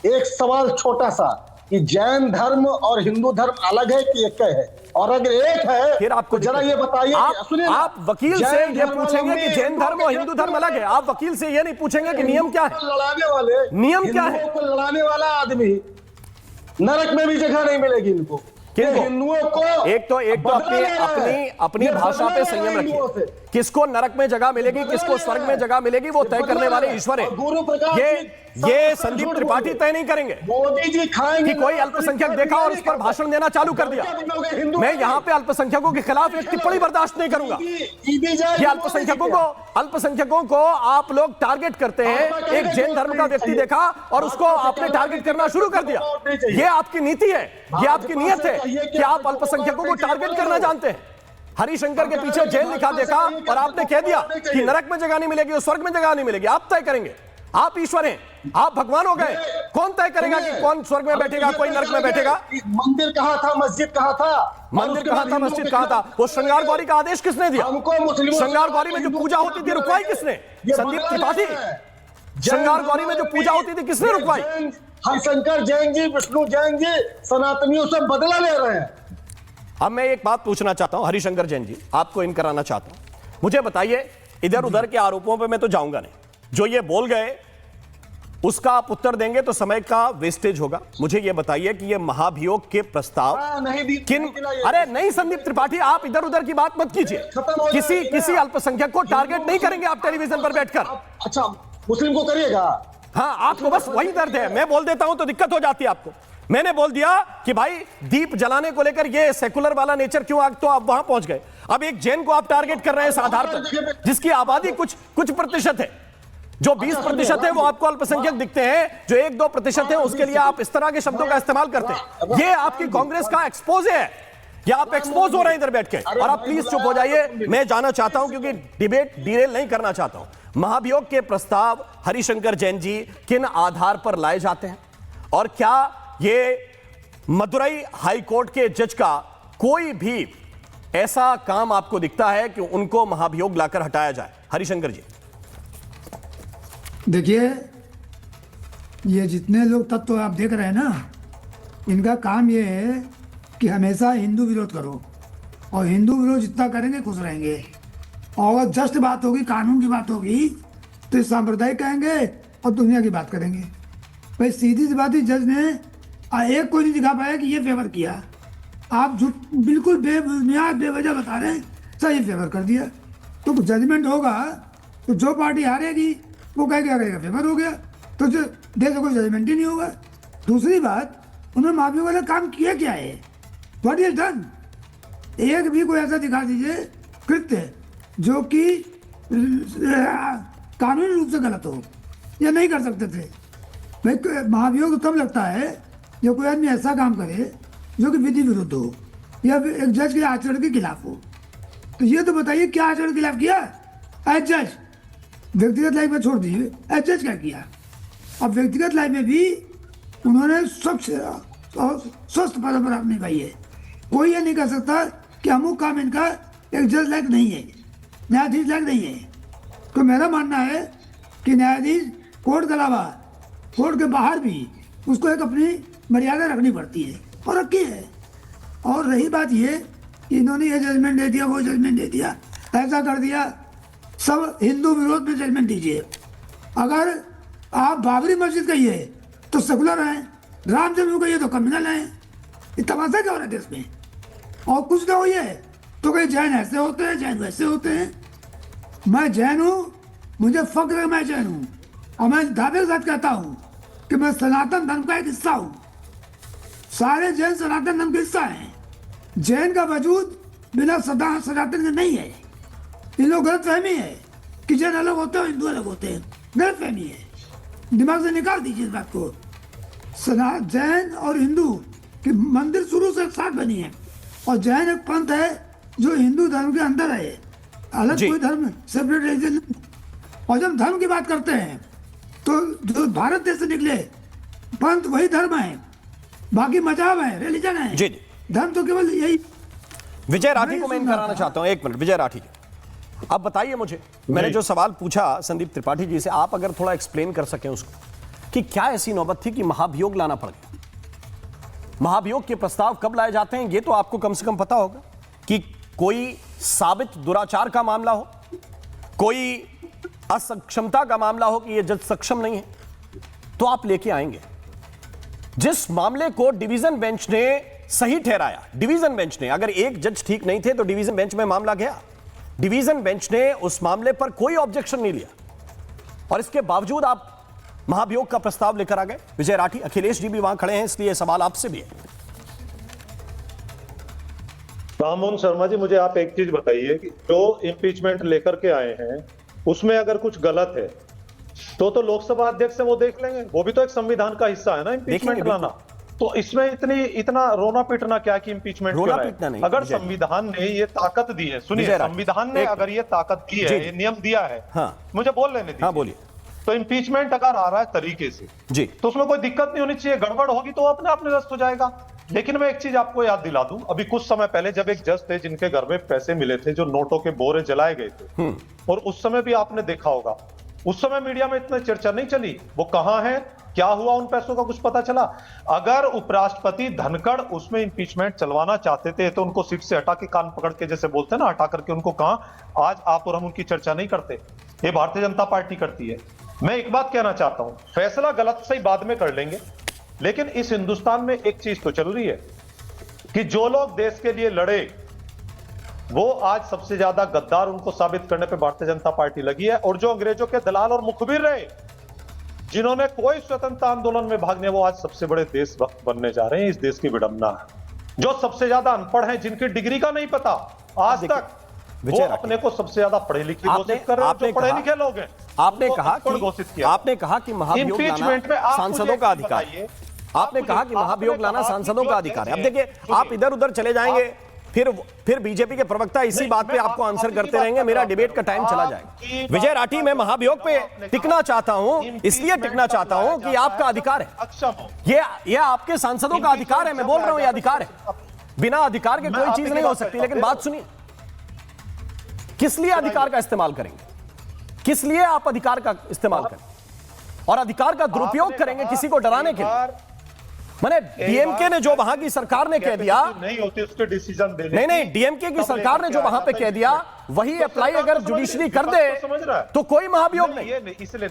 एक सवाल छोटा सा कि जैन धर्म और हिंदू धर्म अलग है कि एक है, और अगर एक है फिर आपको तो जरा ये बताइए। आप वकील से ये पूछेंगे कि जैन धर्म और हिंदू धर्म अलग है, आप वकील से ये नहीं पूछेंगे कि नियम क्या है। लड़ाने वाले, नियम क्या है? को लड़ाने वाला आदमी नरक में भी जगह नहीं मिलेगी इनको। हिंदुओं को एक तो अपनी भाषा पे संयम रखिए। किसको नरक में जगह मिलेगी, किसको स्वर्ग में जगह मिलेगी, वो तय करने वाले ईश्वर है। ये संदीप त्रिपाठी तय नहीं करेंगे। मोदी जी खाएंगे कि कोई अल्पसंख्यक देखा और उस पर भाषण देना चालू कर दिया। मैं यहाँ पे अल्पसंख्यकों के खिलाफ एक टिप्पणी बर्दाश्त नहीं करूंगा। ये अल्पसंख्यकों को आप लोग टारगेट करते हैं। एक जैन धर्म का व्यक्ति देखा और उसको आपने टारगेट करना शुरू कर दिया। ये आपकी नीति है, ये आपकी नीयत है कि आप अल्पसंख्यकों को टारगेट करना जानते हैं। हरिशंकर के पीछे जैन लिखा देखा और आपने कह दिया कि नरक में जगह नहीं मिलेगी और स्वर्ग में जगह नहीं मिलेगी। आप तय करेंगे, आप ईश्वर हैं, आप भगवान हो गए। कौन तय करेगा कि कौन स्वर्ग में बैठेगा, कोई नरक में बैठेगा? मंदिर कहाँ था, मस्जिद कहाँ था? मंदिर कहाँ था, मस्जिद कहाँ था? वो श्रृंगार गौरी का आदेश किसने दिया? श्रृंगार गौरी में जो पूजा होती थी रुकवाई किसने? संदीप त्रिपाठी। श्रृंगार गौरी में जो पूजा होती थी किसने रुकवाई? हरिशंकर जैन जी, विष्णु जैन जी सनातनियों से बदला ले रहे हैं। अब मैं एक बात पूछना चाहता हूं हरिशंकर जैन जी, आपको इन कराना चाहता हूं। मुझे बताइए, इधर उधर के आरोपों पे मैं तो जाऊंगा नहीं, जो ये बोल गए उसका आप उत्तर देंगे तो समय का वेस्टेज होगा। मुझे ये बताइए कि ये महाभियोग के प्रस्ताव अरे नहीं संदीप त्रिपाठी, आप इधर उधर की बात मत कीजिए। किसी अल्पसंख्यक को टारगेट नहीं करेंगे आप टेलीविजन पर बैठकर। अच्छा, मुस्लिम को करिएगा? हाँ, आपको बस वही दर्द है। मैं बोल देता हूं तो दिक्कत हो जाती है आपको। मैंने बोल दिया कि भाई दीप जलाने को लेकर ये सेकुलर वाला नेचर क्यों, आग तो आप वहां पहुंच गए। अब एक जैन को आप टारगेट कर रहे हैं इस आधार पर जिसकी आबादी कुछ प्रतिशत है। जो 20% है वो आपको अल्पसंख्यक दिखते हैं, जो 1-2% है उसके लिए आप इस तरह के शब्दों का इस्तेमाल करते हैं। ये आपकी कांग्रेस का एक्सपोज है, या आप एक्सपोज हो रहे हैं इधर बैठ के। और आप प्लीज चुप हो जाइए, मैं जाना चाहता हूं क्योंकि डिबेट डिरेल नहीं करना चाहता हूं। महाभियोग के प्रस्ताव हरिशंकर जैन जी किन आधार पर लाए जाते हैं, और क्या ये मदुरई हाई कोर्ट के जज का कोई भी ऐसा काम आपको दिखता है कि उनको महाभियोग लाकर हटाया जाए? हरिशंकर जी देखिए, ये जितने लोग तत्व आप देख रहे हैं ना, इनका काम ये है कि हमेशा हिंदू विरोध करो, और हिंदू विरोध जितना करेंगे खुश रहेंगे। और जस्ट बात होगी, कानून की बात होगी तो सांप्रदायिक कहेंगे और दुनिया की बात करेंगे। भाई सीधी सी बात है, जज ने एक कोई नहीं दिखा पाया कि ये फेवर किया। आप झूठ बिल्कुल बेबुनियाद बेवजह बता रहे हैं, सही फेवर कर दिया। तो जजमेंट होगा तो जो पार्टी हारेगी वो कहेगा फेवर हो गया, तो देश में कोई जजमेंट ही नहीं होगा। दूसरी बात, उन्होंने माफिया वाला काम किया क्या है, व्हाट इज डन? एक भी कोई ऐसा दिखा दीजिए कृत्य जो कि कानूनी रूप से गलत हो, या नहीं कर सकते थे। भाई महाभियोग तब लगता है जो कोई आदमी ऐसा काम करे जो कि विधि विरुद्ध हो या फिर एक जज के आचरण के खिलाफ हो। तो ये तो बताइए क्या आचरण के खिलाफ किया एज जज? व्यक्तिगत लाइफ में छोड़ दीजिए, एज जज क्या किया? अब व्यक्तिगत लाइफ में भी उन्होंने स्वस्थ परंपरा निभाई है। कोई ये नहीं कर सकता कि अमुक काम इनका एक जज लायक नहीं है, न्यायाधीश लायक नहीं है। तो मेरा मानना है कि न्यायाधीश कोर्ट के अलावा कोर्ट के बाहर भी उसको एक अपनी मर्यादा रखनी पड़ती है, और रखी है। और रही बात ये कि इन्होंने ये जजमेंट दे दिया, वो जजमेंट दे दिया, ऐसा कर दिया, सब हिंदू विरोध में जजमेंट दीजिए। अगर आप बाबरी मस्जिद कहिए तो सेकुलर हैं, राम जन्म कहिए तो कम्युनल हैं। ये तमाशा क्या हो रहा है देश में? और कुछ ना हो ये तो कहीं जैन ऐसे होते हैं, जैन वैसे होते हैं। मैं जैन हूँ, मुझे फक्र है मैं जैन हूँ, और मैं दावे के साथ कहता हूँ कि मैं सनातन धर्म का एक हिस्सा हूँ। सारे जैन सनातन धर्म का हिस्सा हैं। जैन का वजूद बिना सनातन के नहीं है। इन लोग गलत फहमी है कि जैन अलग होते हैं, हिंदू अलग होते हैं, गलत फहमी है, दिमाग से निकाल दीजिए इस बात को। जैन और हिंदू की मंदिर शुरू से साथ बनी है, और जैन एक पंथ है जो हिंदू धर्म के अंदर है, अलग जी। कोई धर्म सेपरेट रिलीजन। और जब धर्म की बात करते हैं तो जो भारत देश से निकले पंथ वही धर्म है, बाकी मजहब है, रिलीजन है। जी, जी। धर्म तो केवल यही। विजय राठी नहीं को मैं इन सुनना कराना था। चाहता हूं, एक मिनट विजय राठी जी, अब बताइए मुझे, मैंने जो सवाल पूछा संदीप त्रिपाठी जी से, आप अगर थोड़ा एक्सप्लेन कर सकें उसको कि क्या ऐसी नौबत थी कि महाभियोग लाना पड़ गया। महाभियोग के प्रस्ताव कब लाए जाते हैं ये तो आपको कम से कम पता होगा, कि कोई साबित दुराचार का मामला हो, कोई असक्षमता का मामला हो कि ये जज सक्षम नहीं है, तो आप लेके आएंगे। जिस मामले को डिवीजन बेंच ने सही ठहराया, डिवीजन बेंच ने, अगर एक जज ठीक नहीं थे तो डिवीजन बेंच में मामला गया, डिवीजन बेंच ने उस मामले पर कोई ऑब्जेक्शन नहीं लिया, और इसके बावजूद आप महाभियोग का प्रस्ताव लेकर आ गए। विजय राठी, अखिलेश जी भी वहां खड़े हैं, इसलिए सवाल आपसे भी है। राममोहन शर्मा जी, मुझे आप एक चीज बताइए कि जो इम्पीचमेंट लेकर के आए हैं उसमें अगर कुछ गलत है तो लोकसभा अध्यक्ष से वो देख लेंगे, वो भी तो एक संविधान का हिस्सा है ना इम्पीचमेंट देखेंगे, लाना। तो इसमें इतना रोना पीटना क्या कि इम्पीचमेंट क्यों रोना लाए? पीटना नहीं, अगर विजय। संविधान ने ये ताकत दी है, सुनिए, विजय राठी, संविधान ने एक अगर ये ताकत दी जी, है, ये नियम दिया है, हाँ। मुझे बोल लेने दीजिए। हाँ बोलिए। तो इम्पीचमेंट अगर आ रहा है तरीके से जी, तो उसमें कोई दिक्कत नहीं होनी चाहिए, गड़बड़ होगी तो वो अपने आप निरस्त हो जाएगा। लेकिन मैं एक चीज आपको याद दिला दूं, अभी कुछ समय पहले जब एक जज थे जिनके घर में पैसे मिले थे, जो नोटों के बोरे जलाए गए थे, और उस समय भी आपने देखा होगा, उस समय मीडिया में इतनी चर्चा नहीं चली, वो कहां है, क्या हुआ, उन पैसों का कुछ पता चला? अगर उपराष्ट्रपति धनखड़ उसमें इंपीचमेंट चलवाना चाहते थे तो उनको सीट से हटा के कान पकड़ के, जैसे बोलते हैं ना, हटा करके उनको कहा, आज आप और हम उनकी चर्चा नहीं करते, ये भारतीय जनता पार्टी करती है। मैं एक बात कहना चाहता हूं, फैसला गलत सही बाद में कर लेंगे, लेकिन इस हिंदुस्तान में एक चीज तो जरूरी है कि जो लोग देश के लिए लड़े वो आज सबसे ज्यादा गद्दार उनको साबित करने पे भारतीय जनता पार्टी लगी है, और जो अंग्रेजों के दलाल और मुखबिर रहे, जिन्होंने कोई स्वतंत्रता आंदोलन में भाग नहीं, वो आज सबसे बड़े देशभक्त बनने जा रहे हैं। इस देश की विडंबना है। जो सबसे ज्यादा अनपढ़ हैं, जिनकी डिग्री का नहीं पता आज तक, वो अपने को सबसे ज्यादा पढ़े लिखे घोषित कर रहे हैं। जो पढ़े लिखे लोग हैं, आपने उनको कहा अनपढ़ घोषित किया। आपने कहा कि महाभियोग Impeachment में लाना आप सांसदों मुझे का अधिकार है। बताइए, आपने कहा कि महाभियोग लाना सांसदों का अधिकार है। अब देखिए, आप इधर उधर चले जाएंगे, फिर बीजेपी के प्रवक्ता इसी बात पे आपको आंसर करते रहेंगे, मेरा डिबेट का टाइम चला जाएगा। विजय राठी, मैं महाभियोग पे टिकना चाहता हूं, इसलिए टिकना चाहता हूं कि आपका अधिकार है, ये आपके सांसदों का अधिकार है। मैं बोल रहा हूं ये अधिकार है, बिना अधिकार के कोई चीज नहीं हो सकती। लेकिन बात सुनिए, किस लिए अधिकार का इस्तेमाल करेंगे, किस लिए आप अधिकार का इस्तेमाल करेंगे और अधिकार का दुरुपयोग करेंगे किसी को डराने के लिए? मैंने डीएमके ने जो वहां की सरकार ने कह दिया, नहीं होती उसके डिसीजन देने नहीं, डीएमके की सरकार ने जो वहां पे कह दिया वही अप्लाई अगर जुडिशरी कर दे तो कोई महाभियोग नहीं। ये इसलिए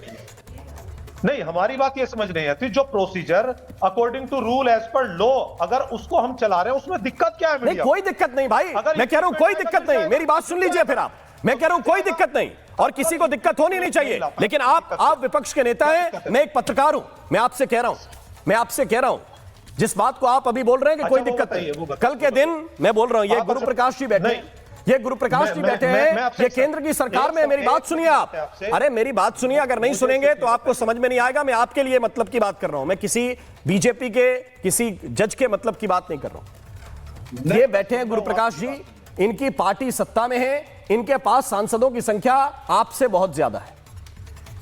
नहीं, हमारी बात ये समझ नहीं आती, जो procedure according to rule as per law, अगर उसको हम चला रहे हैं उसमें दिक्कत क्या है? नहीं, कोई दिक्कत नहीं भाई, मैं कह रहा हूं कोई दिक्कत नहीं, मेरी बात सुन लीजिए फिर आप। मैं कह रहा हूं कोई दिक्कत नहीं, और किसी को दिक्कत होनी नहीं चाहिए। लेकिन आप विपक्ष के नेता हैं, मैं एक पत्रकार हूं, मैं आपसे कह रहा हूं जिस बात को आप अभी बोल रहे हैं कि कोई दिक्कत नहीं, कल के दिन मैं बोल रहा हूं, ये गुरु प्रकाश जी बैठे हैं, ये गुरु प्रकाश जी बैठे हैं, ये केंद्र की सरकार में। मेरी बात सुनिए आप, अरे मेरी बात सुनिए, अगर नहीं सुनेंगे तो आपको समझ में नहीं आएगा। मैं आपके लिए मतलब की बात कर रहा हूं, मैं किसी बीजेपी के किसी जज के मतलब की बात नहीं कर रहा हूं। ये बैठे हैं गुरु प्रकाश जी, इनकी पार्टी सत्ता में है, इनके पास सांसदों की संख्या आपसे बहुत ज्यादा है।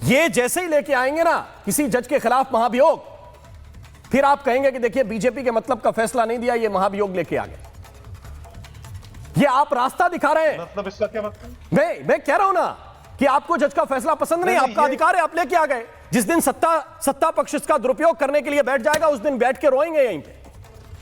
ये जैसे ही लेके आएंगे ना किसी जज के खिलाफ महाभियोग, फिर आप कहेंगे कि देखिए बीजेपी के मतलब का फैसला नहीं दिया, ये महाभियोग लेके आ गए। ये आप रास्ता दिखा रहे हैं। मतलब इसका क्या मतलब? मैं कह रहा हूं ना कि आपको जज का फैसला पसंद नहीं, आपका अधिकार है, आप लेके आ गए। जिस दिन सत्ता पक्ष इसका दुरुपयोग करने के लिए बैठ जाएगा, उस दिन बैठ के रोएंगे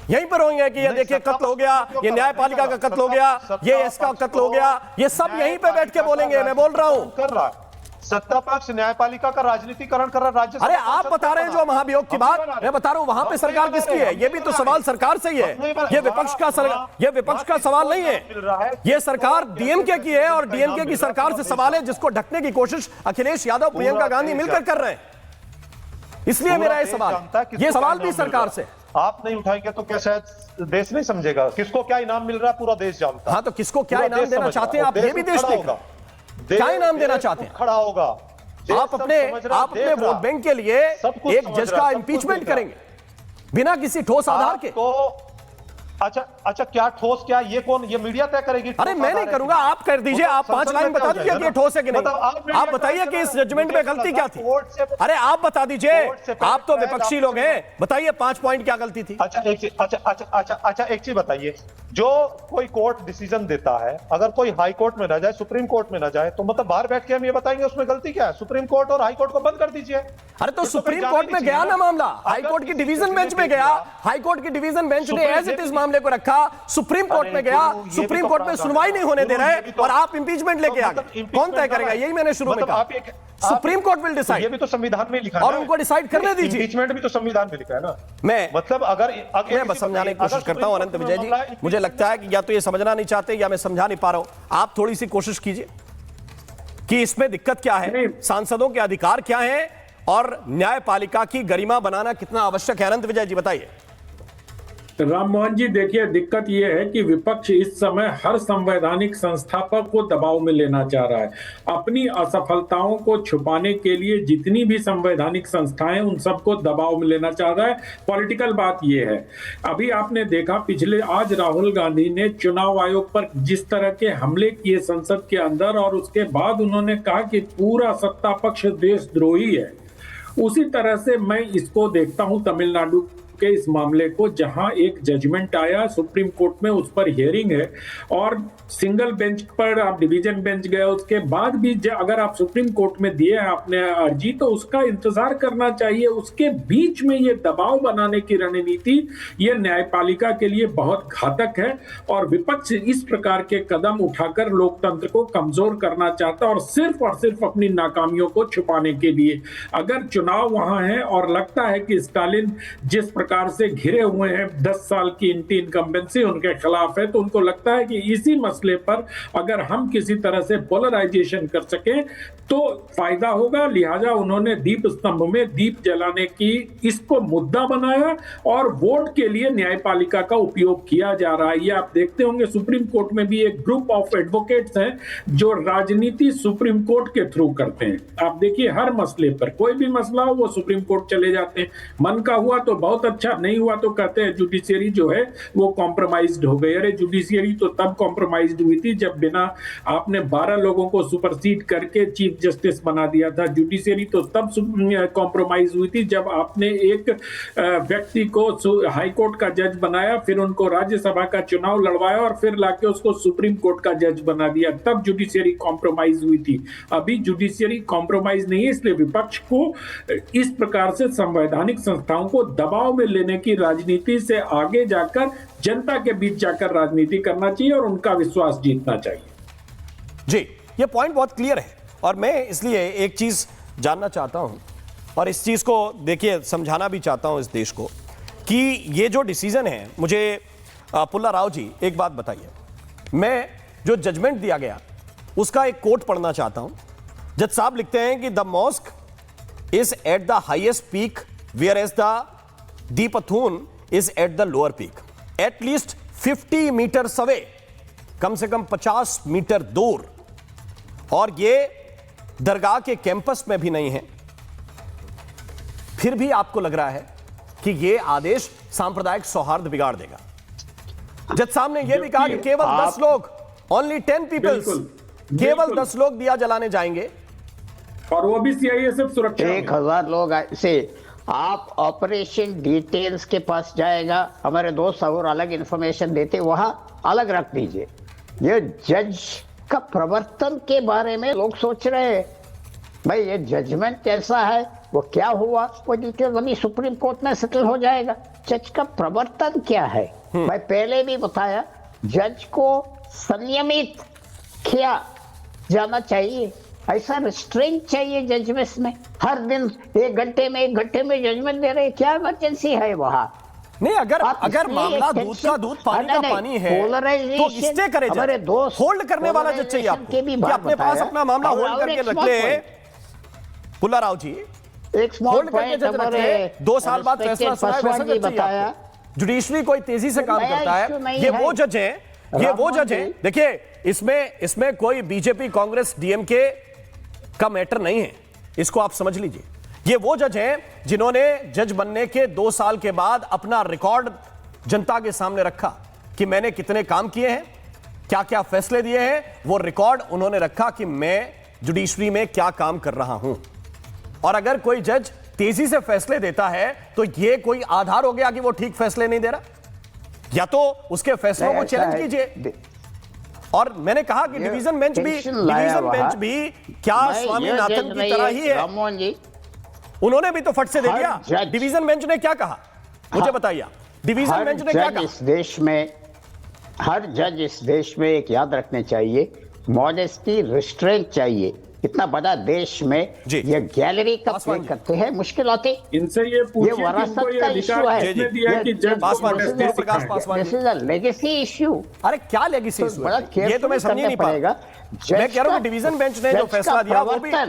यहीं पे रोएंगे कि ये देखिए कत्ल हो गया, ये न्यायपालिका का कत्ल हो गया, ये इसका कत्ल हो गया, ये सब यहीं पे बैठ के बोलेंगे। मैं बोल रहा हूं, कर रहा है सत्ता पक्ष न्यायपालिका का राजनीतिकरण कर रहा है। राज्य अरे आप बता रहे हैं जो महाभियोग की बात, मैं बता रहा हूं वहां पे सरकार किसकी है? ये भी तो सवाल सरकार से ही है, ये विपक्ष का सवाल नहीं है। ये सरकार डीएमके की है, और डीएमके की सरकार से सवाल है जिसको ढकने की कोशिश अखिलेश यादव, प्रियंका गांधी मिलकर कर रहे हैं। इसलिए मेरा ये सवाल भी सरकार से। आप नहीं उठाएंगे तो क्या शायद देश नहीं समझेगा किसको क्या इनाम मिल रहा है? पूरा देश जानता है। हाँ, तो किसको क्या इनाम देना चाहते हैं आप? ये भी देश देखेगा, क्या इनाम देना चाहते हैं? खड़ा होगा। आप अपने वोट बैंक के लिए एक जज का इंपीचमेंट करेंगे बिना किसी ठोस आधार के। अच्छा क्या ठोस, क्या ये कौन, ये मीडिया तय करेगी? अरे मैं नहीं करूंगा, आप कर दीजिए। आप 5 लाइन बता दीजिए कि ये ठोस है कि नहीं। आप बताइए कि इस जजमेंट में गलती क्या थी। अरे आप बता दीजिए, आप तो विपक्षी लोग हैं, बताइए 5 पॉइंट क्या गलती थी। अच्छा एक चीज बताइए, जो कोई कोर्ट डिसीजन देता है, अगर कोई हाई कोर्ट में ना जाए, सुप्रीम कोर्ट में ना जाए, तो मतलब बाहर बैठ के हम ये बताएंगे उसमें गलती क्या है? सुप्रीम कोर्ट और हाई कोर्ट को बंद कर दीजिए। अरे तो सुप्रीम कोर्ट में गया ना मामला, हाई कोर्ट की डिवीजन बेंच में गया, हाई कोर्ट की डिवीजन बेंच ने एज इट इज मामले को रखा, सुप्रीम कोर्ट में गया, सुप्रीम कोर्ट में सुनवाई नहीं होने दे रहे और आप इंपीचमेंट लेके आ गए। कौन तय करेगा? यही मैंने शुरू में कहा, सुप्रीम कोर्ट विल डिसाइड। ये भी तो संविधान में लिखा है और उनको डिसाइड करने दीजिए। इंपीचमेंट भी तो संविधान में लिखा है ना। मैं मतलब अगर मैं बस समझाने की कोशिश करता हूं अनंत विजय जी, मुझे लगता है कि या तो ये समझना नहीं चाहते या मैं समझा नहीं पा रहा हूं। आप थोड़ी सी कोशिश कीजिए कि इसमें दिक्कत क्या है, सांसदों के अधिकार क्या हैं और न्यायपालिका की गरिमा बनाना कितना आवश्यक है। अनंत विजय जी बताइए। राम मोहन जी, देखिए दिक्कत यह है कि विपक्ष इस समय हर संवैधानिक संस्थापक को दबाव में लेना चाह रहा है। अपनी असफलताओं को छुपाने के लिए जितनी भी संवैधानिक संस्थाएं उन सबको दबाव में लेना चाह रहा है। पॉलिटिकल बात यह है, अभी आपने देखा आज राहुल गांधी ने चुनाव आयोग पर जिस तरह के हमले किए संसद के अंदर, और उसके बाद उन्होंने कहा कि पूरा सत्ता पक्ष देशद्रोही है। उसी तरह से मैं इसको देखता हूं तमिलनाडु के इस मामले को, जहां एक जजमेंट आया सुप्रीम कोर्ट में, उस पर हियरिंग है और सिंगल बेंच पर आप डिवीजन बेंच गए, उसके बाद भी अगर आप सुप्रीम कोर्ट में दिए हैं आपने अर्जी तो उसका इंतजार करना चाहिए। उसके बीच में ये दबाव बनाने की रणनीति ये न्यायपालिका के लिए बहुत घातक है और विपक्ष इस प्रकार के कदम उठाकर लोकतंत्र को कमजोर करना चाहता है और सिर्फ अपनी नाकामियों को छुपाने के लिए। अगर चुनाव वहां है और लगता है कि स्टालिन जिस प्रकार से घिरे हुए हैं, 10 साल की एंटी इनकम्बेंसी उनके खिलाफ है, तो उनको लगता है कि इसी मसले पर अगर हम किसी तरह से पोलराइजेशन कर सकें तो फायदा होगा। लिहाजा उन्होंने दीप स्तंभ में दीप जलाने की इसको मुद्दा बनाया और वोट के लिए न्यायपालिका का उपयोग किया जा रहा है। ये आप देखते होंगे सुप्रीम कोर्ट में भी एक ग्रुप ऑफ एडवोकेट्स हैं जो राजनीति सुप्रीम कोर्ट के थ्रू करते हैं। आप देखिए हर मसले पर, कोई भी मसला हो वो सुप्रीम कोर्ट चले जाते हैं। मन का हुआ तो बहुत अच्छा, नहीं हुआ तो कहते हैं जुडिशियरी जो है वो कॉम्प्रोमाइज्ड हो गई। अरे जुडिशियरी तो तब कॉम्प्रोमाइज्ड हुई थी जब बिना आपने 12 लोगों को सुपरसीड करके चीफ जस्टिस बना दिया था। जुडिशियरी तो तब कॉम्प्रोमाइज हुई थी जब आपने एक व्यक्ति को हाई कोर्ट का जज बनाया, फिर उनको राज्यसभा का चुनाव लड़वाया और फिर लाके उसको सुप्रीम कोर्ट का जज बना दिया, तब जुडिशियरी कॉम्प्रोमाइज हुई थी। अभी जुडिशियरी कॉम्प्रोमाइज नहीं है, इसलिए विपक्ष को इस प्रकार से संवैधानिक संस्थाओं को दबाव में लेने की राजनीति से आगे जाकर जनता के बीच जाकर राजनीति करना चाहिए और उनका विश्वास जीतना चाहिए। जी, ये पॉइंट बहुत क्लियर है और मैं इसलिए एक चीज जानना चाहता हूं और इस चीज को देखिए समझाना भी चाहता हूं इस देश को कि ये जो डिसीजन है, मुझे पुल्ला राव जी एक बात बताइए, मैं जो जजमेंट दिया गया उसका एक कोट पढ़ना चाहता हूं। जज साहब लिखते हैं कि the mosque is at the highest peak whereas the दीपथून is at the lower peak, at least 50 metres away, कम से कम 50 मीटर दूर, और ये दरगाह के कैंपस में भी नहीं है। फिर भी आपको लग रहा है कि ये आदेश सांप्रदायिक सौहार्द बिगाड़ देगा। जज साहब ने यह भी कहा कि केवल 10 लोग, ओनली 10 पीपल्स, केवल 10 लोग दिया जलाने जाएंगे और वो भी सीआईएसएफ सुरक्षा। 1000 लोग से आप ऑपरेशन डिटेल्स के पास जाएगा, हमारे दोस्त और अलग इंफॉर्मेशन देते, वहां अलग रख दीजिए। ये जज का प्रवर्तन के बारे में लोग सोच रहे हैं, भाई ये जजमेंट कैसा है, वो क्या हुआ, वो डिटेल अभी सुप्रीम कोर्ट में सेटल हो जाएगा। जज का प्रवर्तन क्या है, मैं पहले भी बताया, जज को संयमित किया जाना चाहिए, ऐसा रिस्ट्रेंट चाहिए जजमेंट में। हर दिन 1 घंटे में जजमेंट दे रहे, क्या इमरजेंसी है वहां? नहीं, अगर मामला दूध का दूध पानी का पानी है तो स्टे करे जाए, होल्ड करने वाला जज चाहिए आपको कि अपने पास अपना मामला होल्ड करके रख ले। पुल्ला राव जी, एक स्मॉल पॉइंट, 2 साल बाद फैसला सुनाए, वैसा जज चाहिए आपको। जुडिशरी कोई तेजी से काम करता है, ये वो जज हैं, देखिए इसमें कोई बीजेपी कांग्रेस डीएमके का मैटर नहीं है, इसको आप समझ लीजिए। ये वो जज हैं जिन्होंने जज बनने के 2 साल के बाद अपना रिकॉर्ड जनता के सामने रखा। कि मैंने कितने काम किए हैं, क्या क्या फैसले दिए हैं, वो रिकॉर्ड उन्होंने रखा कि मैं जुडिशरी में क्या काम कर रहा हूं। और अगर कोई जज तेजी से फैसले देता है तो यह कोई आधार हो गया कि वो ठीक फैसले नहीं दे रहा? या तो उसके फैसलों को चैलेंज कीजिए। और मैंने कहा कि डिवीजन बेंच भी क्या स्वामीनाथन की तरह ही है। राममोहन जी, उन्होंने भी तो फट से दे दिया। डिवीजन बेंच ने क्या कहा, मुझे बताइए। डिवीजन बेंच ने क्या कहा? इस देश में हर जज इस देश में एक याद रखने चाहिए, मॉडेस्टी, रिस्ट्रेंट चाहिए। इतना बड़ा देश में ये गैलरी का प्ले करते हैं, मुश्किल आती। इनसे ये पूछिए कि वरासत उनको ये का अधिकार इशू है। किसने दिया कि जज को Prakash Paswan, this is a legacy issue. अरे क्या लेगेसी इशू है? ये तो मैं समझ नहीं पा पड़ेगा। मैं कह रहा हूं कि डिवीजन बेंच ने जो फैसला दिया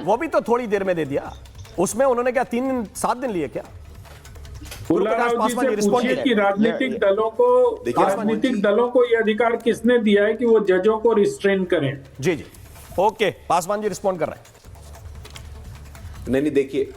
वो भी तो थोड़ी देर में दे दिया। उसमें उन्होंने क्या 7 दिन लिए क्या? फूलाराव जी से पूछिए कि राजनीतिक दलों को ये अधिकार किसने दिया है कि वो जजों को रिस्ट्रेन करें? जी जी, ओके, पासवान जी रिस्पॉन्ड कर रहे हैं। नहीं देखिए,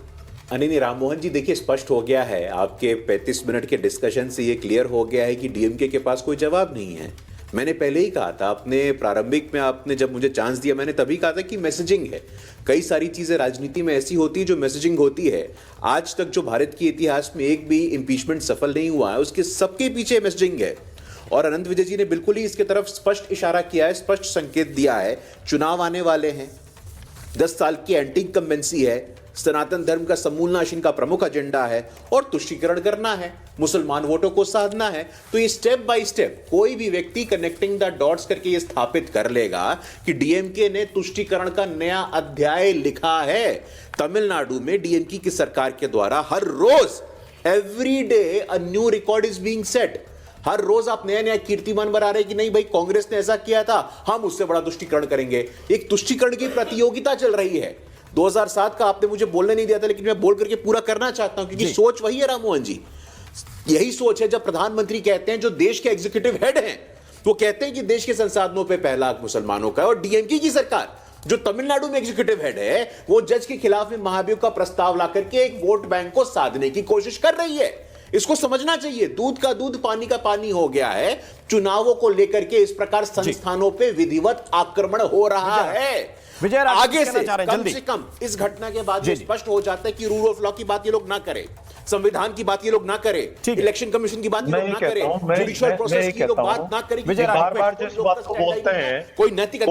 नहीं राममोहन जी, देखिए स्पष्ट हो गया है, आपके 35 मिनट के डिस्कशन से ये क्लियर हो गया है कि डीएमके के पास कोई जवाब नहीं है। मैंने पहले ही कहा था, आपने प्रारंभिक में आपने जब मुझे चांस दिया, मैंने तभी कहा था कि मैसेजिंग है। कई सारी चीजें राजनीति में ऐसी होती है जो मैसेजिंग होती है। आज तक जो भारत के इतिहास में एक भी इंपीचमेंट सफल नहीं हुआ है, उसके सबके पीछे मैसेजिंग है। और अनंत विजय जी ने बिल्कुल ही इसके तरफ स्पष्ट इशारा किया है, स्पष्ट संकेत दिया है। चुनाव आने वाले हैं, 10 साल की एंटी इनकम्बेंसी है, सनातन धर्म का समूलनाश इनका प्रमुख एजेंडा है और तुष्टीकरण करना है, मुसलमान वोटों को साधना है। तो ये स्टेप बाय स्टेप कोई भी व्यक्ति कनेक्टिंग द डॉट्स करके ये स्थापित कर लेगा कि डीएमके ने तुष्टीकरण का नया अध्याय लिखा है। तमिलनाडु में डीएमके की सरकार के द्वारा हर रोज, every day a new record is being set. हर रोज आप नया नया कीर्तिमान बना रहे कि नहीं भाई, कांग्रेस ने ऐसा किया था, हम उससे बड़ा तुष्टीकरण करेंगे। एक तुष्टीकरण की प्रतियोगिता चल रही है। 2007 का आपने मुझे बोलने नहीं दिया था, लेकिन मैं बोल करके पूरा करना चाहता हूं, क्योंकि सोच वही है राममोहन जी। यही सोच है जब प्रधानमंत्री कहते हैं, जो देश के एग्जीक्यूटिव हेड हैं, वो कहते हैं कि देश के संसाधनों पे पहला हक मुसलमानों का है। और डीएमके की सरकार जो तमिलनाडु में एग्जीक्यूटिव हेड है, वो जज के खिलाफ में महाभियोग का प्रस्ताव ला करके एक वोट बैंक को साधने की कोशिश कर रही है। इसको समझना चाहिए, दूध का दूध पानी का पानी हो गया है। चुनावों को लेकर के इस प्रकार संस्थानों पे विधिवत आक्रमण हो रहा है। आगे से कम इस घटना के बाद ये स्पष्ट हो जाता है कि रूल ऑफ लॉ की बात ये लोग ना करें, संविधान की बात ये लोग ना करें, इलेक्शन कमीशन की बात ये लोग ना करें, जुडिशियल प्रोसेस की लोग बात ना करें। बार-बार जिस बात को बोलते हैं, कोई नैतिक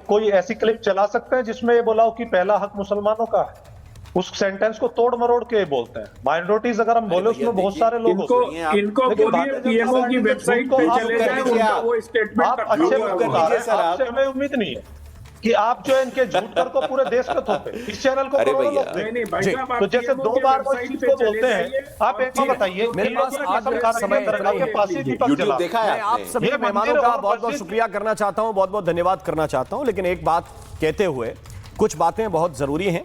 कोई ऐसी क्लिप चला सकते हैं जिसमें ये बोला हो कि पहला हक मुसलमानों का है? उस सेंटेंस को तोड़ मरोड़ के बोलते हैं। माइनॉरिटीज अगर हम बोले, उसमें बहुत सारे लोग इनको बोलिए पीएमओ की वेबसाइट पे चले जाएं, उनका वो स्टेटमेंट आप अच्छे लोग आपसे हमें उम्मीद नहीं है कि आप जो है इनके झूठ पर को पूरे देश पे थोपे। इस चैनल को करोड़ों लोग देखें। तो जैसे 2 बार वो चीज को बोलते हैं, आप एक बात बताइए, मेरे पास आज समय देखा है। आप सभी मेहमानों का बहुत बहुत शुक्रिया करना चाहता हूं, बहुत बहुत धन्यवाद करना चाहता हूं, लेकिन एक बात कहते हुए कुछ बातें बहुत जरूरी हैं।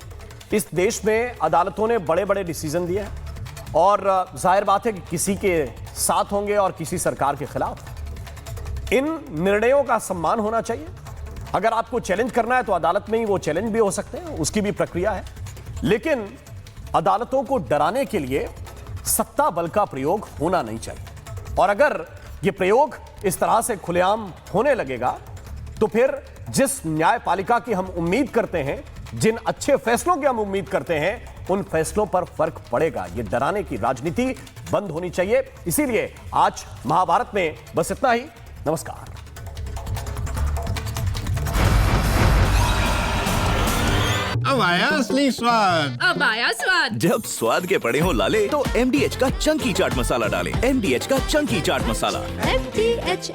इस देश में अदालतों ने बड़े बड़े डिसीजन दिए हैं और जाहिर बात है कि किसी के साथ होंगे और किसी सरकार के खिलाफ। इन निर्णयों का सम्मान होना चाहिए। अगर आपको चैलेंज करना है तो अदालत में ही वो चैलेंज भी हो सकते हैं, उसकी भी प्रक्रिया है। लेकिन अदालतों को डराने के लिए सत्ता बल का प्रयोग होना नहीं चाहिए। और अगर ये प्रयोग इस तरह से खुलेआम होने लगेगा तो फिर जिस न्यायपालिका की हम उम्मीद करते हैं, जिन अच्छे फैसलों की हम उम्मीद करते हैं, उन फैसलों पर फर्क पड़ेगा। ये डराने की राजनीति बंद होनी चाहिए। इसीलिए आज महाभारत में बस इतना ही। नमस्कार। अब आया असली स्वाद। अब आया स्वाद। जब स्वाद के पड़े हो लाले तो MDH का चंकी चाट मसाला डालें। MDH का चंकी चाट मसाला। MDH